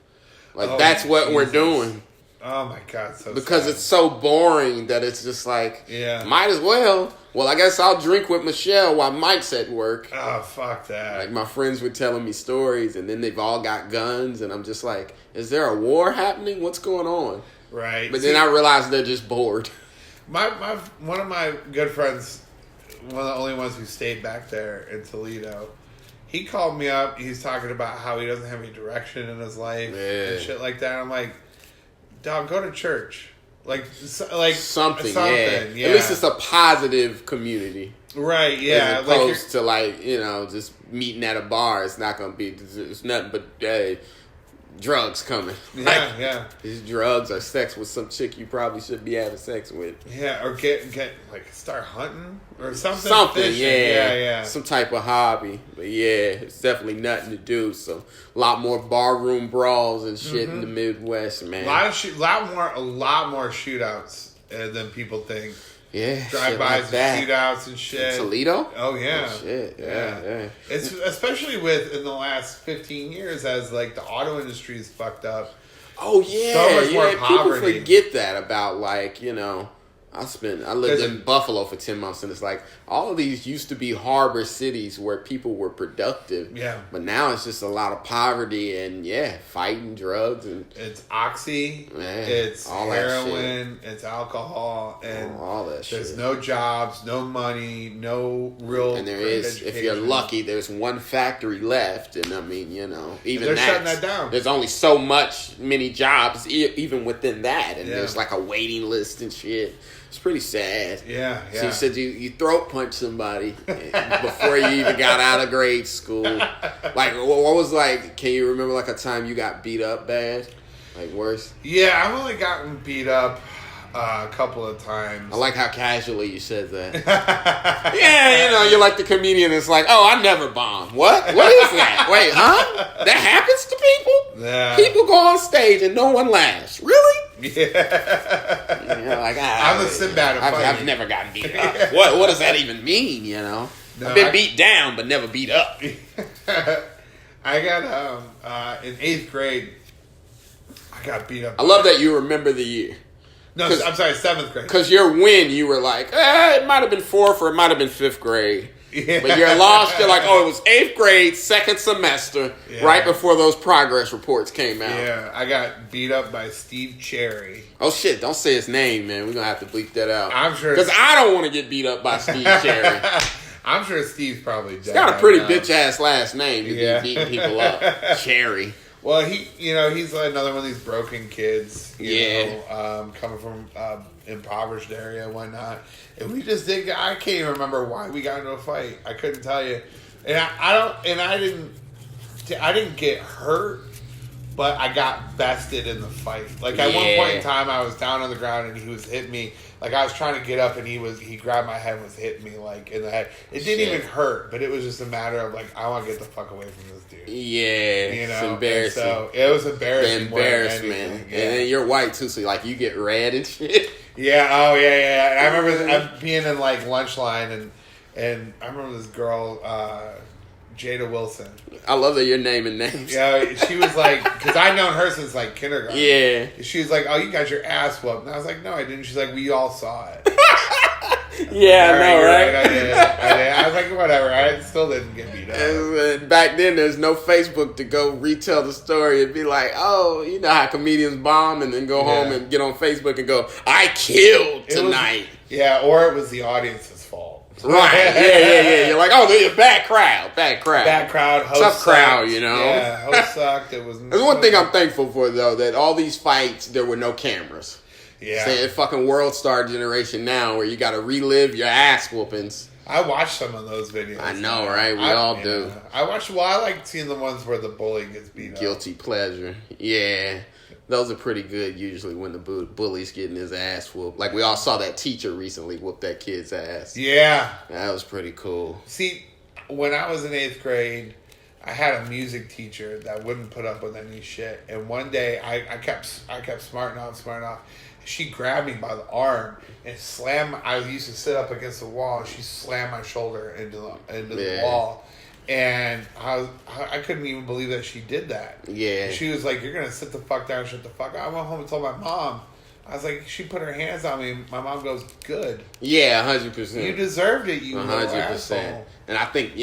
Speaker 2: Like that's what we're doing.
Speaker 3: Oh my god,
Speaker 2: because
Speaker 3: sad.
Speaker 2: it's so boring that it's just like, might as well. Well, I guess I'll drink with Michelle while Mike's at work.
Speaker 3: Oh, fuck that.
Speaker 2: Like, my friends were telling me stories, and then they've all got guns, and I'm just like, is there a war happening? What's going on?
Speaker 3: Right.
Speaker 2: But then I realized they're just bored.
Speaker 3: One of my good friends, one of the only ones who stayed back there in Toledo, he called me up. He's talking about how he doesn't have any direction in his life and shit like that. I'm like, dog, go to church. Like something. Yeah.
Speaker 2: At least it's a positive community.
Speaker 3: Right, yeah.
Speaker 2: As opposed to just meeting at a bar. It's not going to be, it's nothing but drugs coming.
Speaker 3: Yeah.
Speaker 2: These drugs or sex with some chick you probably should be having sex with.
Speaker 3: Yeah, or get start hunting or something.
Speaker 2: Something,
Speaker 3: yeah.
Speaker 2: Some type of hobby. But yeah, it's definitely nothing to do. So a lot more barroom brawls and shit in the Midwest, man.
Speaker 3: A lot more shootouts than people think.
Speaker 2: Yeah,
Speaker 3: drive-bys and shootouts and shit.
Speaker 2: Toledo?
Speaker 3: Oh yeah.
Speaker 2: Oh, shit. Yeah.
Speaker 3: It's especially in the last 15 years as like the auto industry is fucked up.
Speaker 2: Oh yeah.
Speaker 3: So much more poverty.
Speaker 2: People forget that about I lived in Buffalo for 10 months, and it's like all of these used to be harbor cities where people were productive.
Speaker 3: Yeah.
Speaker 2: But now it's just a lot of poverty and fighting, drugs, and
Speaker 3: it's oxy, it's all heroin, it's alcohol, and
Speaker 2: all that shit.
Speaker 3: There's no jobs, no money, no real.
Speaker 2: And there is, education. If you're lucky, there's one factory left, and I mean, even
Speaker 3: they're shutting that down.
Speaker 2: There's only many jobs, even within that, and there's like a waiting list and shit. It's pretty sad.
Speaker 3: Yeah.
Speaker 2: So you said you throat punched somebody before you even got out of grade school. Like, what was like? Can you remember like a time you got beat up bad? Like worse?
Speaker 3: Yeah, I've only gotten beat up a couple of times.
Speaker 2: I like how casually you said that. Yeah, you're like the comedian that's like, oh, I never bombed. What is that? Wait, huh? That happens to people?
Speaker 3: Yeah.
Speaker 2: People go on stage and no one laughs. Really?
Speaker 3: Yeah.
Speaker 2: You're like,
Speaker 3: I'm a Sinbad of fighting.
Speaker 2: I've never gotten beat up. What does that even mean,
Speaker 3: No,
Speaker 2: I've been beat down, but never beat up.
Speaker 3: I got, in 8th grade, I got beat up.
Speaker 2: I love that you remember the year.
Speaker 3: No, I'm sorry, 7th grade.
Speaker 2: Because your win, you were like, it might have been 4th or it might have been 5th grade.
Speaker 3: Yeah.
Speaker 2: But your loss, you're like, it was 8th grade, 2nd semester, right before those progress reports came out.
Speaker 3: Yeah, I got beat up by Steve Cherry.
Speaker 2: Oh, shit, don't say his name, man. We're going to have to bleep that out.
Speaker 3: I'm sure.
Speaker 2: Because I don't want to get beat up by Steve Cherry.
Speaker 3: I'm sure Steve's probably dead.
Speaker 2: He's got a pretty bitch-ass last name to be beating people up. Cherry.
Speaker 3: Well, he's another one of these broken kids, coming from impoverished area and whatnot. And we just I can't even remember why we got into a fight. I couldn't tell you. And I didn't get hurt, but I got bested in the fight. Like at one point in time, I was down on the ground and he was hitting me. Like I was trying to get up and he grabbed my head and was hitting me like in the head. It didn't even hurt, but it was just a matter of like, I want to get the fuck away from this dude.
Speaker 2: Yeah, it's embarrassing.
Speaker 3: So it was embarrassing.
Speaker 2: The embarrassment. And then you're white too, so like you get red and shit.
Speaker 3: Yeah, And I remember being in like lunch line and I remember this girl, Jada Wilson.
Speaker 2: I love that you're naming names.
Speaker 3: Yeah, she was like, because I'd known her since like kindergarten.
Speaker 2: Yeah.
Speaker 3: She was like, oh, you got your ass whooped. And I was like, no, I didn't. She's like, we all saw it.
Speaker 2: Yeah, I know, right?
Speaker 3: I did. I was like, whatever. I still didn't get beat up.
Speaker 2: And back then, there's no Facebook to go retell the story and be like, oh, you know how comedians bomb and then go home and get on Facebook and go, I killed tonight.
Speaker 3: Or it was the audience's fault.
Speaker 2: Right. Yeah. You're like, oh, bad crowd.
Speaker 3: Bad crowd. Host
Speaker 2: tough
Speaker 3: sucked.
Speaker 2: crowd,
Speaker 3: Yeah, host sucked. It was.
Speaker 2: There's one thing I'm thankful for, though, that all these fights, there were no cameras.
Speaker 3: Yeah.
Speaker 2: Say a fucking World Star generation now where you got to relive your ass whoopings.
Speaker 3: I watch some of those videos.
Speaker 2: I know, right? We all do.
Speaker 3: I like seeing the ones where the bully gets beat up.
Speaker 2: Guilty pleasure. Yeah. Those are pretty good usually when the bully's getting his ass whooped. Like we all saw that teacher recently whoop that kid's ass.
Speaker 3: Yeah.
Speaker 2: That was pretty cool.
Speaker 3: See, when I was in 8th grade, I had a music teacher that wouldn't put up with any shit. And one day I kept smarting off. She grabbed me by the arm and slammed. I used to sit up against the wall. She slammed my shoulder into the wall, and I couldn't even believe that she did that.
Speaker 2: Yeah.
Speaker 3: And she was like, "You're gonna sit the fuck down, shut the fuck up." I went home and told my mom. I was like, she put her hands on me. My mom goes, "Good."
Speaker 2: Yeah, 100%.
Speaker 3: You deserved it. You
Speaker 2: 100%. And I think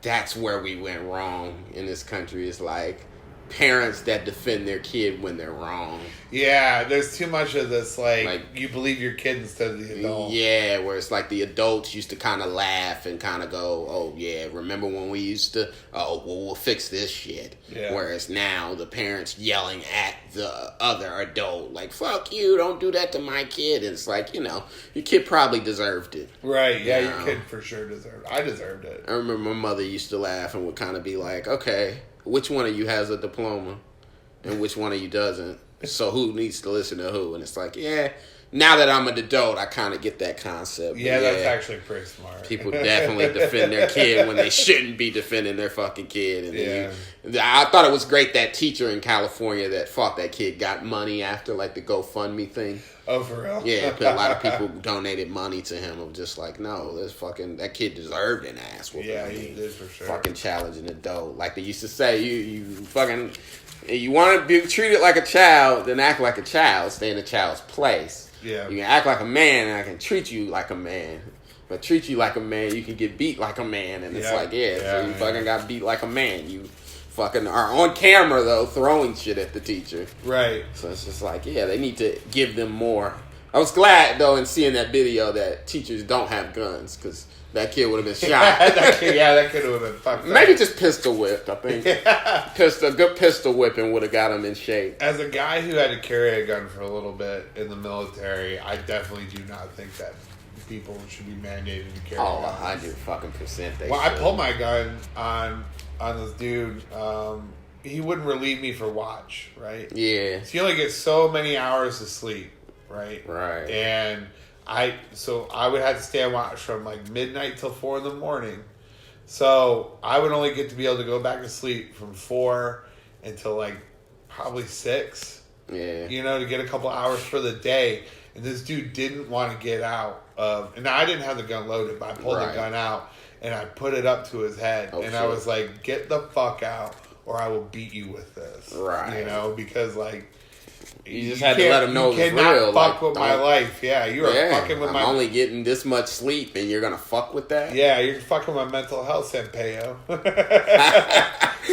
Speaker 2: that's where we went wrong in this country. It's like parents that defend their kid when they're wrong.
Speaker 3: Yeah, there's too much of this, like you believe your kid instead of the adult.
Speaker 2: Yeah, where it's like the adults used to kind of laugh and kind of go, oh, yeah, remember when we used to, oh, well, we'll fix this shit.
Speaker 3: Yeah.
Speaker 2: Whereas now the parents yelling at the other adult, like, fuck you, don't do that to my kid. And it's like, your kid probably deserved it.
Speaker 3: Right, yeah, your kid for sure deserved it. I deserved it.
Speaker 2: I remember my mother used to laugh and would kind of be like, okay, which one of you has a diploma and which one of you doesn't? So who needs to listen to who? And it's like, yeah, now that I'm an adult, I kind of get that concept.
Speaker 3: Yeah, that's actually pretty smart.
Speaker 2: People definitely defend their kid when they shouldn't be defending their fucking kid. And I thought it was great that teacher in California that fought that kid got money after like the GoFundMe thing.
Speaker 3: Oh, for real?
Speaker 2: Yeah, but a lot of people donated money to him. I'm just like, no, that kid deserved an ass whooping.
Speaker 3: Yeah, he did for sure.
Speaker 2: Fucking challenge an adult. Like they used to say, you want to be treated like a child, then act like a child. Stay in a child's place.
Speaker 3: Yeah.
Speaker 2: You can act like a man, and I can treat you like a man. But treat you like a man, you can get beat like a man. And it's like, so you fucking got beat like a man. You fucking are on camera, though, throwing shit at the teacher.
Speaker 3: Right.
Speaker 2: So it's just like, they need to give them more. I was glad, though, in seeing that video that teachers don't have guns, because that kid would have been shot.
Speaker 3: that kid would have been fucked up.
Speaker 2: Maybe just pistol whipped, I think. A good pistol whipping would have got him in shape.
Speaker 3: As a guy who had to carry a gun for a little bit in the military, I definitely do not think that people should be mandated to carry a gun.
Speaker 2: 100%
Speaker 3: I pulled my gun on this dude. He wouldn't relieve me for watch, right?
Speaker 2: Yeah.
Speaker 3: So you only get so many hours of sleep, right?
Speaker 2: Right.
Speaker 3: And I would have to stay on watch from like midnight till 4 a.m. So I would only get to be able to go back to sleep from 4 until like probably 6.
Speaker 2: Yeah.
Speaker 3: To get a couple hours for the day. And this dude didn't want to get out of. And I didn't have the gun loaded, but I pulled the gun out and I put it up to his head.
Speaker 2: Oh,
Speaker 3: and I was like, "Get the fuck out, or I will beat you with this."
Speaker 2: Right.
Speaker 3: Because like.
Speaker 2: You just had to let him know it was real.
Speaker 3: You cannot fuck with my life. Yeah, you are fucking with
Speaker 2: I'm only getting this much sleep, and you're gonna fuck with that?
Speaker 3: Yeah, you're fucking with my mental health, Sampaio.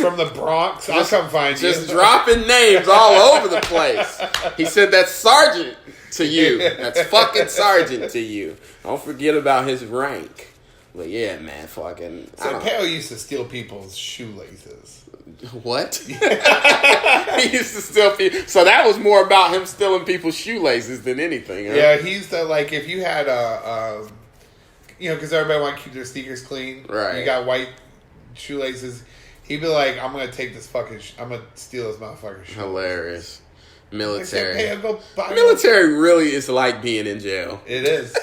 Speaker 3: From the Bronx, I'll come find you.
Speaker 2: Just dropping names all over the place. He said that's Sergeant to you. That's fucking Sergeant to you. Don't forget about his rank. But yeah, man, fucking.
Speaker 3: Sampaio used to steal people's shoelaces.
Speaker 2: What? He used to steal people. So that was more about him stealing people's shoelaces than anything. Huh?
Speaker 3: Yeah, he used to, like, if you had because everybody want to keep their sneakers clean.
Speaker 2: Right.
Speaker 3: You got white shoelaces. He'd be like, I'm going to take this I'm going to steal this motherfucker's shoelaces.
Speaker 2: Hilarious. Military.
Speaker 3: Like,
Speaker 2: military really is like being in jail.
Speaker 3: It is.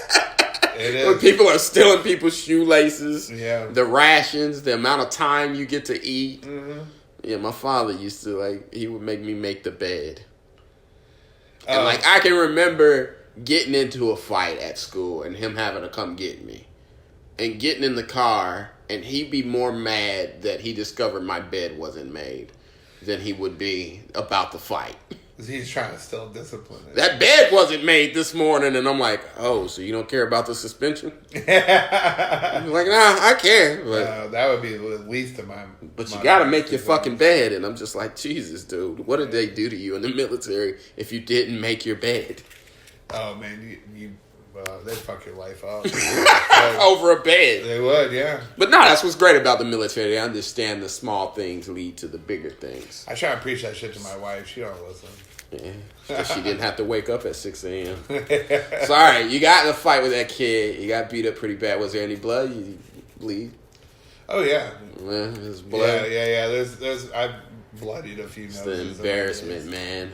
Speaker 3: It is.
Speaker 2: When people are stealing people's shoelaces,
Speaker 3: the
Speaker 2: rations, the amount of time you get to eat.
Speaker 3: Mm-hmm.
Speaker 2: Yeah, my father used to, he would make me make the bed. And, I can remember getting into a fight at school and him having to come get me. And getting in the car, and he'd be more mad that he discovered my bed wasn't made than he would be about the fight.
Speaker 3: He's trying to still discipline it.
Speaker 2: That bed wasn't made this morning, and I'm like, oh, so you don't care about the suspension? He's like, nah, I care. But,
Speaker 3: that would be the least of my...
Speaker 2: But you gotta make your fucking bed, and I'm just like, Jesus, dude, what did they do to you in the military if you didn't make your bed?
Speaker 3: Oh, man, they'd fuck your life up.
Speaker 2: Over a bed.
Speaker 3: They would, yeah.
Speaker 2: But no, that's what's great about the military. They understand the small things lead to the bigger things.
Speaker 3: I try to preach that shit to my wife. She don't listen.
Speaker 2: Yeah, 'cause she didn't have to wake up at 6 a.m. So, all right, you got in a fight with that kid. You got beat up pretty bad. Was there any blood? You bleed?
Speaker 3: Oh, yeah.
Speaker 2: Yeah, there's blood.
Speaker 3: Yeah. There's I've bloodied a few
Speaker 2: It's
Speaker 3: noses.
Speaker 2: the embarrassment, man.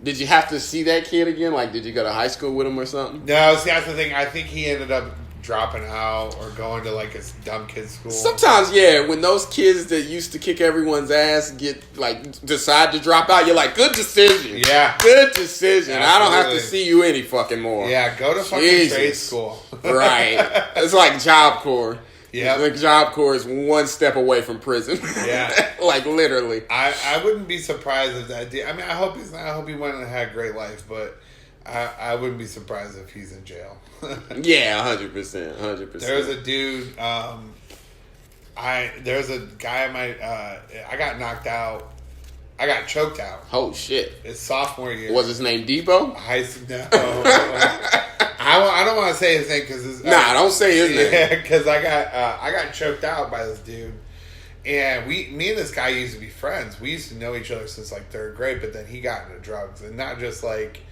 Speaker 2: Did you have to see that kid again? Like, did you go to high school with him or something?
Speaker 3: No, see, that's the thing. I think he ended up dropping out or going to like a dumb kid's school.
Speaker 2: Sometimes, yeah, when those kids that used to kick everyone's ass decide to drop out, you're like, good decision.
Speaker 3: Yeah.
Speaker 2: Good decision.
Speaker 3: Absolutely.
Speaker 2: I don't have to see you any fucking more.
Speaker 3: Yeah, go to fucking
Speaker 2: Jesus.
Speaker 3: trade school.
Speaker 2: Right. It's like Job Corps.
Speaker 3: Yeah.
Speaker 2: Like Job Corps is one step away from prison.
Speaker 3: Yeah.
Speaker 2: Like literally.
Speaker 3: I wouldn't be surprised if that did. I mean, I hope he went and had a great life, but I wouldn't be surprised if he's in jail.
Speaker 2: Yeah, 100%.
Speaker 3: There was a dude. There was a guy I got knocked out. I got choked out.
Speaker 2: Oh shit!
Speaker 3: It's sophomore year.
Speaker 2: Was his name Debo?
Speaker 3: I don't want to say his name because
Speaker 2: don't say his name.
Speaker 3: Yeah, because I got choked out by this dude. And me and this guy used to be friends. We used to know each other since like third grade, but then he got into drugs, and not just like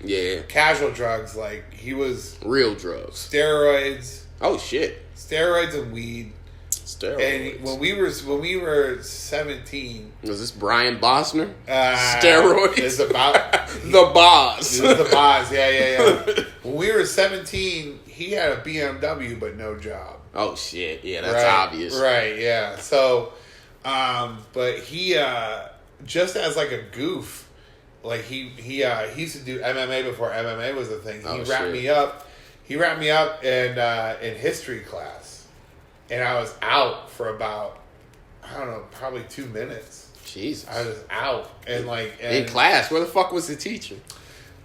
Speaker 3: casual drugs. Like he was
Speaker 2: real drugs,
Speaker 3: steroids.
Speaker 2: Oh shit,
Speaker 3: steroids and weed.
Speaker 2: Steroids.
Speaker 3: And when we were 17,
Speaker 2: was this Brian Bosner? Steroids.
Speaker 3: It's about
Speaker 2: the boss.
Speaker 3: It was the boss. Yeah. When we were 17, he had a BMW but no job.
Speaker 2: Oh shit! Yeah, that's obvious.
Speaker 3: Right. Yeah. So. But he, just as like a goof, like he used to do MMA before MMA was a thing. He wrapped me up. He wrapped me up in history class, and I was out for about, I don't know, probably 2 minutes.
Speaker 2: Jesus.
Speaker 3: I was out and
Speaker 2: in class. Where the fuck was the teacher?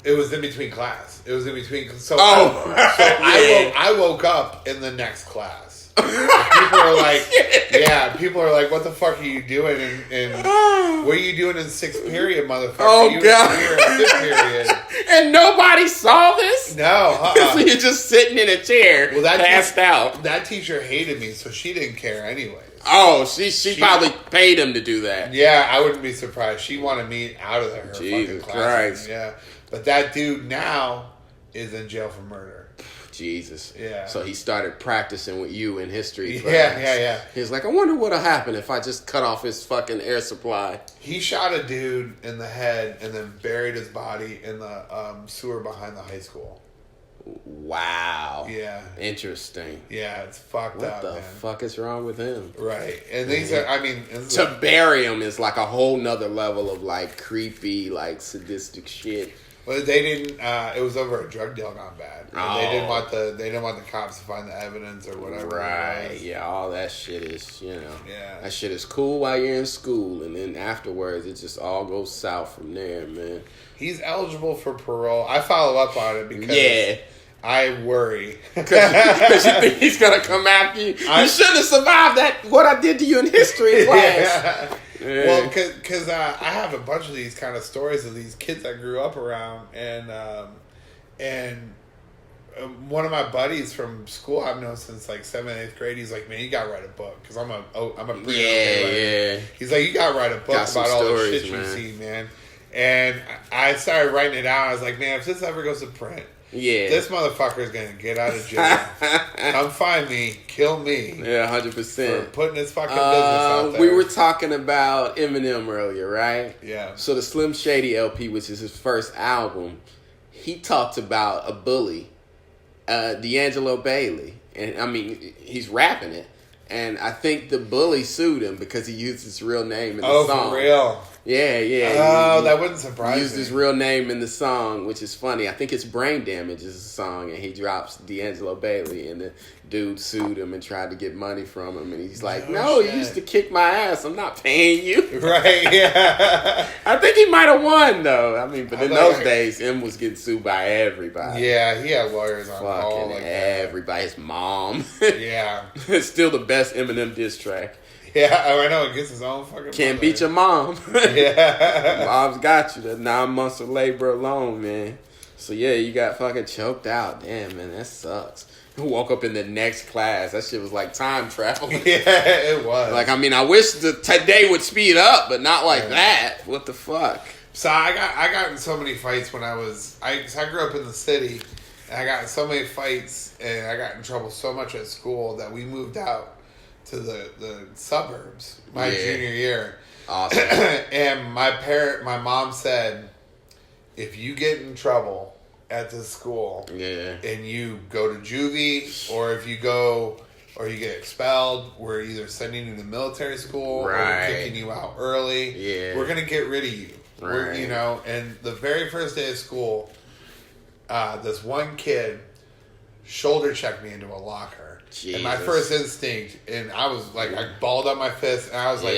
Speaker 3: It was in between class. It was in between. So I woke up in the next class. People are like, what the fuck are you doing? And what are you doing in sixth period, motherfucker?
Speaker 2: Oh,
Speaker 3: you
Speaker 2: God.
Speaker 3: Here in fifth period.
Speaker 2: And nobody saw this?
Speaker 3: No.
Speaker 2: So you're just sitting in a chair, passed out.
Speaker 3: That teacher hated me, so she didn't care anyways.
Speaker 2: Oh, she probably paid him to do that.
Speaker 3: Yeah, I wouldn't be surprised. She wanted me out of her
Speaker 2: Jesus
Speaker 3: fucking class.
Speaker 2: Christ.
Speaker 3: Yeah. But that dude now is in jail for murder.
Speaker 2: Jesus.
Speaker 3: Yeah.
Speaker 2: So he started practicing with you in history class.
Speaker 3: Yeah.
Speaker 2: He's like, I wonder what'll happen if I just cut off his fucking air supply.
Speaker 3: He shot a dude in the head and then buried his body in the sewer behind the high school.
Speaker 2: Wow.
Speaker 3: Yeah.
Speaker 2: Interesting.
Speaker 3: Yeah, it's fucked up, man.
Speaker 2: What the fuck is wrong with him?
Speaker 3: Right. And these are, I mean...
Speaker 2: To bury him is like a whole nother level of like creepy, like sadistic shit.
Speaker 3: Well, they didn't. It was over a drug deal gone bad. They didn't want the cops to find the evidence or whatever.
Speaker 2: Right. Yeah. All that shit is, Yeah.
Speaker 3: That
Speaker 2: shit is cool while you're in school, and then afterwards, it just all goes south from there, man.
Speaker 3: He's eligible for parole. I follow up on it because I worry
Speaker 2: because you think he's gonna come after you. You shouldn't have survived that. What I did to you in history class.
Speaker 3: Yeah. Well, because I have a bunch of these kind of stories of these kids I grew up around, and one of my buddies from school I've known since like 7th, 8th grade. He's like, man, you gotta write a book because I'm a pretty okay writer. He's like, you gotta write a book about all the shit you see, man. And I started writing it down. I was like, man, if this ever goes to print. Yeah, this motherfucker is gonna get out of jail. Come find me, kill me.
Speaker 2: Yeah, 100%.
Speaker 3: For putting his fucking business out there.
Speaker 2: We were talking about Eminem earlier, right?
Speaker 3: Yeah.
Speaker 2: So the Slim Shady LP, which is his first album, he talked about a bully, D'Angelo Bailey, and I mean he's rapping it, and I think the bully sued him because he used his real name in the song.
Speaker 3: Oh, for real?
Speaker 2: Yeah.
Speaker 3: Oh, that wouldn't surprise me.
Speaker 2: He used his real name in the song, which is funny. I think it's Brain Damage is the song, and he drops D'Angelo Bailey, and the dude sued him and tried to get money from him, and he's like, no, you used to kick my ass. I'm not paying you.
Speaker 3: Right, yeah.
Speaker 2: I think he might have won, though. I mean, but in those days, M was getting sued by everybody.
Speaker 3: Yeah, he had lawyers on call like
Speaker 2: everybody. His mom.
Speaker 3: Yeah.
Speaker 2: It's still the best Eminem diss track.
Speaker 3: Yeah, I know. It gets his own fucking
Speaker 2: Can't beat your mom.
Speaker 3: Yeah.
Speaker 2: Mom's got you. That 9 months of labor alone, man. So, yeah, you got fucking choked out. Damn, man, that sucks. Woke up in the next class. That shit was like time travel.
Speaker 3: Yeah, it was.
Speaker 2: Like, I mean, I wish today would speed up, but not like that. What the fuck?
Speaker 3: So I got in so many fights when I grew up in the city, and I got in so many fights, and I got in trouble so much at school that we moved out to the suburbs my junior year.
Speaker 2: Awesome.
Speaker 3: And my mom said, if you get in trouble at this school, and you go to juvie, or if you go or you get expelled, we're either sending you to military school or we're kicking you out early. Yeah. We're gonna get rid of you. Right. And the very first day of school, this one kid shoulder checked me into a locker. Jesus. And my first instinct, and I was like, I balled up my fist, and I was like,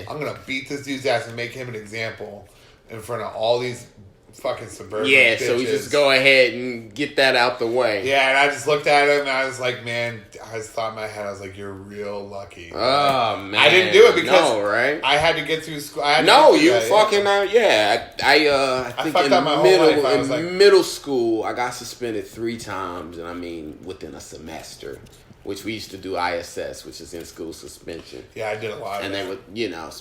Speaker 3: I'm gonna beat this dude's ass and make him an example in front of all these fucking suburban bitches.
Speaker 2: So we just go ahead and get that out the way.
Speaker 3: Yeah, and I just looked at him and I was like, man, I just thought in my head, I was like, you're real lucky.
Speaker 2: Oh, man.
Speaker 3: I didn't do it because I had to get through school. I think
Speaker 2: in middle school, I got suspended 3 times, and I mean, within a semester. Which we used to do ISS, which is in-school suspension.
Speaker 3: Yeah, I did a lot of that.
Speaker 2: And they would,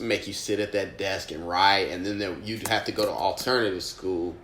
Speaker 2: make you sit at that desk and write, and then you'd have to go to alternative school,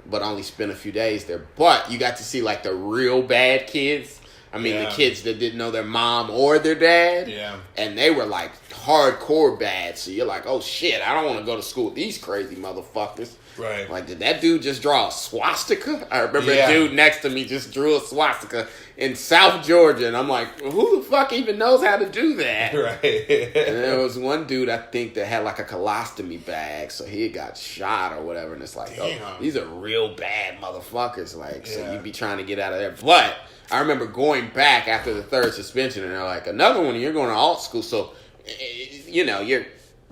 Speaker 2: but only spend a few days there. But you got to see, like, the real bad kids. I mean, the kids that didn't know their mom or their dad. Yeah. And they were, like, hardcore bad. So you're like, oh, shit, I don't want to go to school with these crazy motherfuckers. Right. Like, did that dude just draw a swastika? I remember a dude next to me just drew a swastika in South Georgia, and I'm like, who the fuck even knows how to do that? Right. And there was one dude, I think, that had like a colostomy bag, so he got shot or whatever, and it's like, oh, these are real bad motherfuckers. Like, so you'd be trying to get out of there. But I remember going back after the 3rd suspension, and they're like, another one, you're going to alt school, so, you're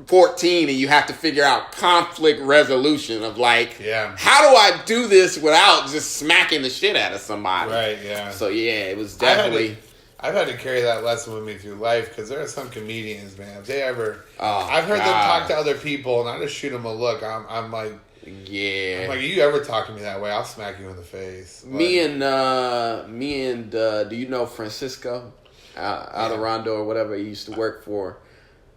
Speaker 2: 14 and you have to figure out conflict resolution of like, how do I do this without just smacking the shit out of somebody? Right, yeah. So it was definitely...
Speaker 3: I've had to carry that lesson with me through life because there are some comedians, man. If they ever... I've heard them talk to other people and I just shoot them a look. I'm like... Yeah. I'm like, you ever talk to me that way, I'll smack you in the face.
Speaker 2: Me and do you know Francisco? Out of Rondo or whatever he used to work for?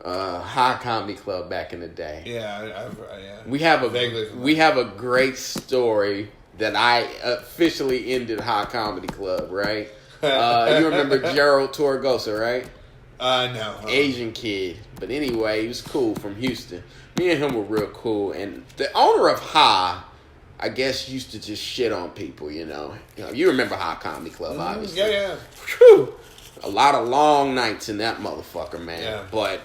Speaker 2: High Comedy Club back in the day. Yeah. We have a great story that I officially ended High Comedy Club, right? You remember Gerald Torregosa, right?
Speaker 3: No.
Speaker 2: Asian kid. But anyway, he was cool from Houston. Me and him were real cool. And the owner of High, I guess, used to just shit on people, you remember High Comedy Club, obviously. Yeah. Whew. A lot of long nights in that motherfucker, man. Yeah. But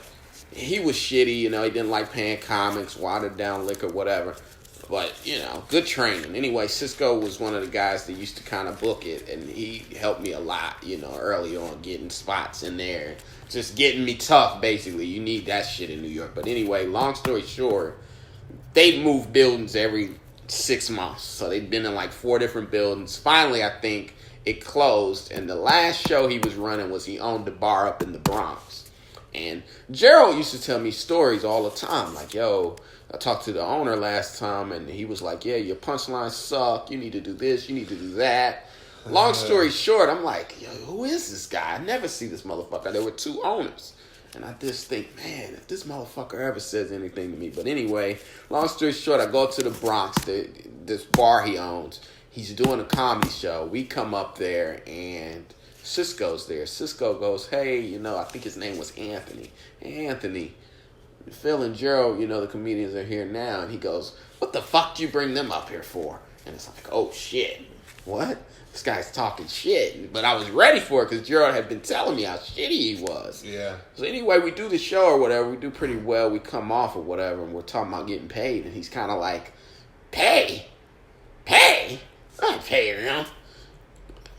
Speaker 2: he was shitty, he didn't like paying comics, watered down liquor, whatever. But, good training. Anyway, Cisco was one of the guys that used to kind of book it, and he helped me a lot, early on, getting spots in there. Just getting me tough, basically. You need that shit in New York. But anyway, long story short, they'd move buildings every 6 months. So they'd been in like 4 different buildings. Finally, I think it closed, and the last show he was running was he owned a bar up in the Bronx. And Gerald used to tell me stories all the time. Like, yo, I talked to the owner last time, and he was like, yeah, your punchlines suck. You need to do this. You need to do that. Long story short, I'm like, yo, who is this guy? I never see this motherfucker. There were 2 owners. And I just think, man, if this motherfucker ever says anything to me. But anyway, long story short, I go to the Bronx, this bar he owns. He's doing a comedy show. We come up there, and Cisco's there. Cisco goes, hey, I think his name was Anthony. Hey, Anthony, Phil and Gerald, the comedians are here now. And he goes, what the fuck do you bring them up here for? And it's like, oh, shit. What? This guy's talking shit. But I was ready for it because Gerald had been telling me how shitty he was. Yeah. So anyway, we do the show or whatever. We do pretty well. We come off or whatever, and we're talking about getting paid. And he's kind of like, pay? I'm paid enough.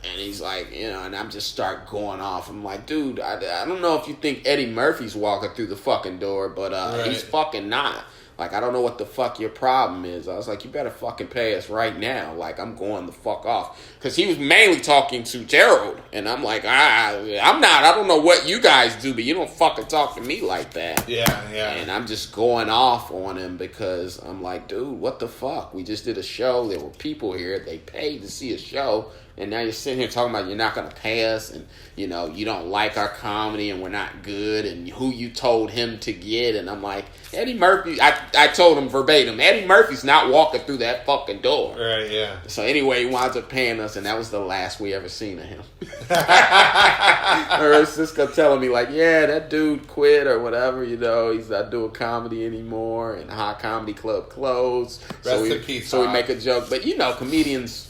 Speaker 2: And he's like, and I'm just start going off. I'm like, dude, I don't know if you think Eddie Murphy's walking through the fucking door, but he's fucking not. Like, I don't know what the fuck your problem is. I was like, you better fucking pay us right now. Like, I'm going the fuck off. Because he was mainly talking to Gerald. And I'm like, I'm not. I don't know what you guys do, but you don't fucking talk to me like that. Yeah. And I'm just going off on him because I'm like, dude, what the fuck? We just did a show. There were people here. They paid to see a show. And now you're sitting here talking about you're not going to pay us and, you don't like our comedy and we're not good and who you told him to get. And I'm like, Eddie Murphy, I told him verbatim, Eddie Murphy's not walking through that fucking door.
Speaker 3: Right, yeah.
Speaker 2: So anyway, he winds up paying us, and that was the last we ever seen of him. Her sister kept telling me, like, yeah, that dude quit or whatever, you know, he's not doing comedy anymore, and Hot Comedy Club closed.
Speaker 3: Rest in peace,
Speaker 2: so we make a joke. But, you know, comedians,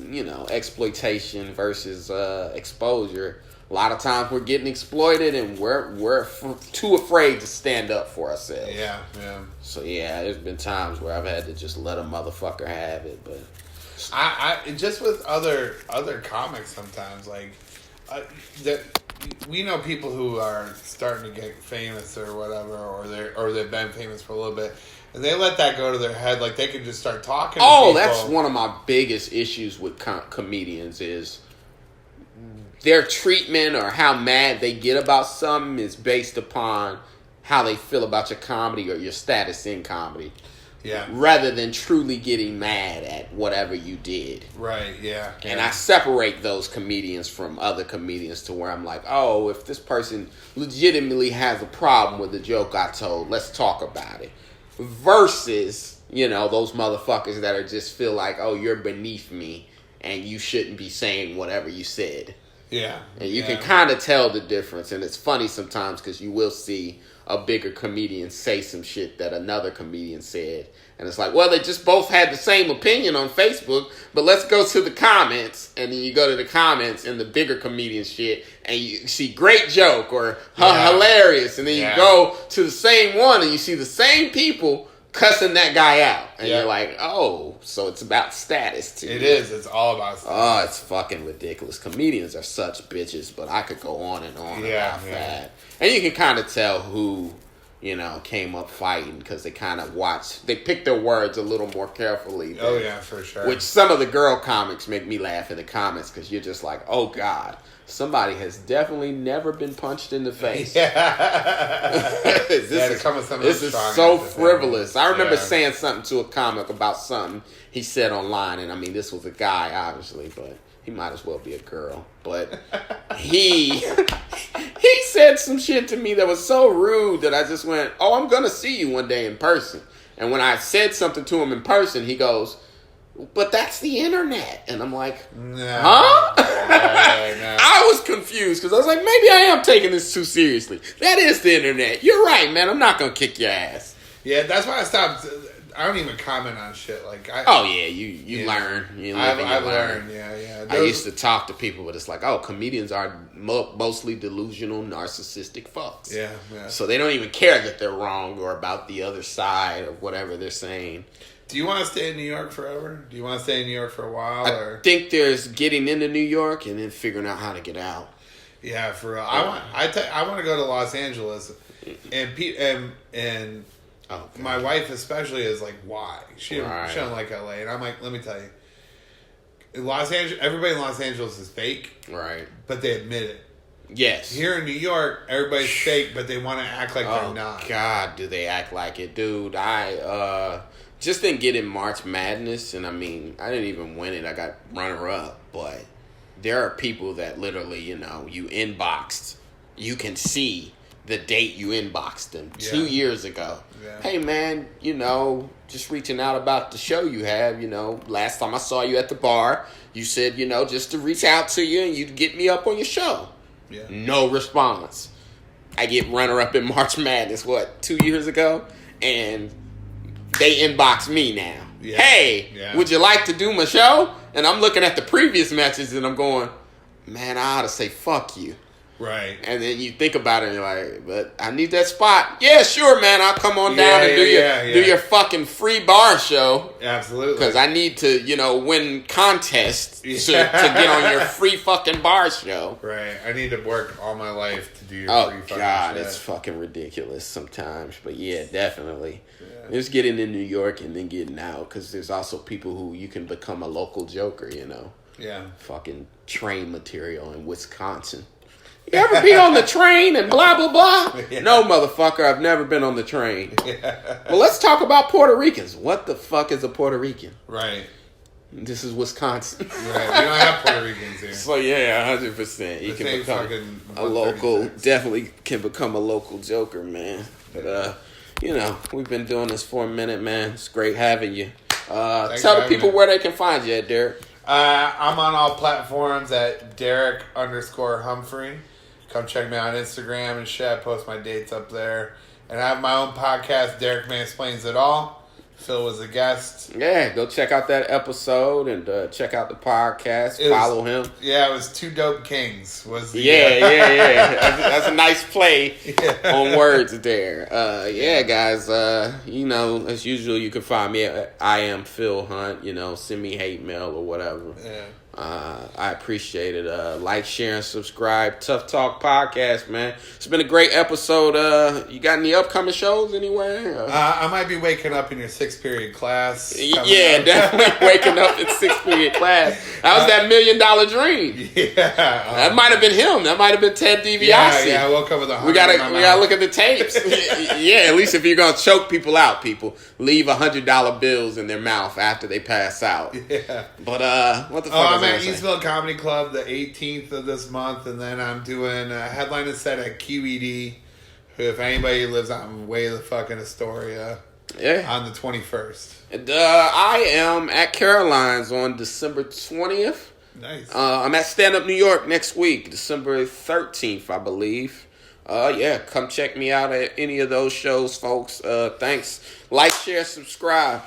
Speaker 2: you know, exploitation versus exposure. A lot of times we're getting exploited, and we're too afraid to stand up for ourselves.
Speaker 3: Yeah, yeah.
Speaker 2: So yeah, there's been times where I've had to just let a motherfucker have it, but
Speaker 3: I just with other comics sometimes, like that we know people who are starting to get famous or whatever, or they've been famous for a little bit, and they let that go to their head, like they can just start talking.
Speaker 2: Oh,
Speaker 3: to people.
Speaker 2: that's one of my biggest issues with comedians is their treatment or how mad they get about something is based upon how they feel about your comedy or your status in comedy.
Speaker 3: Yeah.
Speaker 2: Rather than truly getting mad at whatever you did.
Speaker 3: Right, yeah.
Speaker 2: And I separate those comedians from other comedians to where I'm like, oh, if this person legitimately has a problem with the joke I told, let's talk about it. Versus, you know, those motherfuckers that are just feel like, oh, you're beneath me and you shouldn't be saying whatever you said.
Speaker 3: Yeah.
Speaker 2: And you can kind of tell the difference. And it's funny sometimes because you will see a bigger comedian say some shit that another comedian said. And it's like, well, they just both had the same opinion on Facebook, but let's go to the comments. And then you go to the comments and the bigger comedian shit, and you see great joke or hilarious. And then you go to the same one and you see the same people cussing that guy out. And you're like, oh, so it's about status too.
Speaker 3: It is. It's all about status.
Speaker 2: Oh, it's fucking ridiculous. Comedians are such bitches, but I could go on and on about that. And you can kind of tell who, you know, came up fighting because they kind of they pick their words a little more carefully.
Speaker 3: Oh, yeah, for sure.
Speaker 2: Which some of the girl comics make me laugh in the comments because you're just like, oh, God. Somebody has definitely never been punched in the face. This is so frivolous. I remember saying something to a comic about something he said online, and I mean, this was a guy, obviously, but he might as well be a girl. But he said some shit to me that was so rude that I just went, oh, I'm going to see you one day in person. And when I said something to him in person, he goes, but that's the internet. And I'm like, huh?
Speaker 3: No.
Speaker 2: I was confused because I was like, maybe I am taking this too seriously. That is the internet. You're right, man. I'm not going to kick your ass.
Speaker 3: Yeah, that's why I stopped. I don't even comment on shit. Like,
Speaker 2: you learn. You live and you learn.
Speaker 3: Yeah.
Speaker 2: I used to talk to people, but it's like, oh, comedians are mostly delusional, narcissistic fucks.
Speaker 3: Yeah.
Speaker 2: So they don't even care that they're wrong or about the other side or whatever they're saying.
Speaker 3: Do you want to stay in New York forever? Do you want to stay in New York for a while?
Speaker 2: I think there's getting into New York and then figuring out how to get out.
Speaker 3: Yeah, for real. I want to go to Los Angeles, and my wife especially is like, why? She don't like LA, and I'm like, let me tell you, Los Angeles. Everybody in Los Angeles is fake,
Speaker 2: right?
Speaker 3: But they admit it.
Speaker 2: Yes.
Speaker 3: Here in New York, everybody's fake, but they want to act like they're not.
Speaker 2: God, do they act like it, dude? I just didn't get in March Madness, and I mean, I didn't even win it. I got runner-up, but there are people that literally, you know, you inboxed. You can see the date you inboxed them 2 years ago. Yeah. Hey, man, you know, just reaching out about the show you have. You know, last time I saw you at the bar, you said, you know, just to reach out to you and you'd get me up on your show. Yeah. No response. I get runner-up in March Madness, 2 years ago? And they inbox me now. Yeah. Hey, would you like to do my show? And I'm looking at the previous matches and I'm going, man, I ought to say fuck you.
Speaker 3: Right.
Speaker 2: And then you think about it and you're like, but I need that spot. Yeah, sure, man. I'll come on down and do your fucking free bar show.
Speaker 3: Absolutely.
Speaker 2: Because I need to, you know, win contests to get on your free fucking bar show.
Speaker 3: Right. I need to work all my life to do your free fucking
Speaker 2: God,
Speaker 3: shit.
Speaker 2: it's fucking ridiculous sometimes. But yeah, definitely. Just getting in New York and then getting out. Because there's also people who you can become a local joker, you know. Yeah. Fucking train material in Wisconsin. You ever be on the train and blah, blah, blah? Yeah. No, motherfucker, I've never been on the train. Yeah. Well, let's talk about Puerto Ricans. What the fuck is a Puerto Rican?
Speaker 3: Right.
Speaker 2: This is Wisconsin.
Speaker 3: Right. We don't have Puerto Ricans here.
Speaker 2: So, yeah, 100%. You can become a local, definitely can become a local joker, man. But, we've been doing this for a minute, man. It's great having you.
Speaker 3: Tell
Speaker 2: the people where they can find you at, Derek.
Speaker 3: I'm on all platforms at Derek_Humphrey. Come check me out on Instagram and shit. I post my dates up there. And I have my own podcast, Derek Mansplains It All. Phil was a guest.
Speaker 2: Yeah, go check out that episode and check out the podcast. Follow him.
Speaker 3: Yeah, it was Two Dope Kings.
Speaker 2: Yeah. That's a nice play on words there. Guys. As usual, you can find me at I am Phil Hunt. Send me hate mail or whatever.
Speaker 3: Yeah.
Speaker 2: I appreciate it. Like, share, and subscribe. Tough Talk Podcast, man. It's been a great episode. You got any upcoming shows anywhere?
Speaker 3: I might be waking up in your 6th period class.
Speaker 2: Yeah, definitely waking up in 6th period class. That was that $1 million dream.
Speaker 3: Yeah.
Speaker 2: That might have been him. That might have been Ted DiBiase.
Speaker 3: Yeah, I woke up with
Speaker 2: we gotta look at the tapes. Yeah, at least if you're gonna choke people out, leave $100 bills in their mouth after they pass out.
Speaker 3: Yeah.
Speaker 2: But what the fuck?
Speaker 3: I'm at Eastville Comedy Club the 18th of this month, and then I'm doing a headliner set at QED. If anybody lives on way the fucking Astoria, on the 21st.
Speaker 2: And, I am at Caroline's on December 20th.
Speaker 3: Nice.
Speaker 2: I'm at Stand Up New York next week, December 13th, I believe. Come check me out at any of those shows, folks. Thanks. Like, share, subscribe.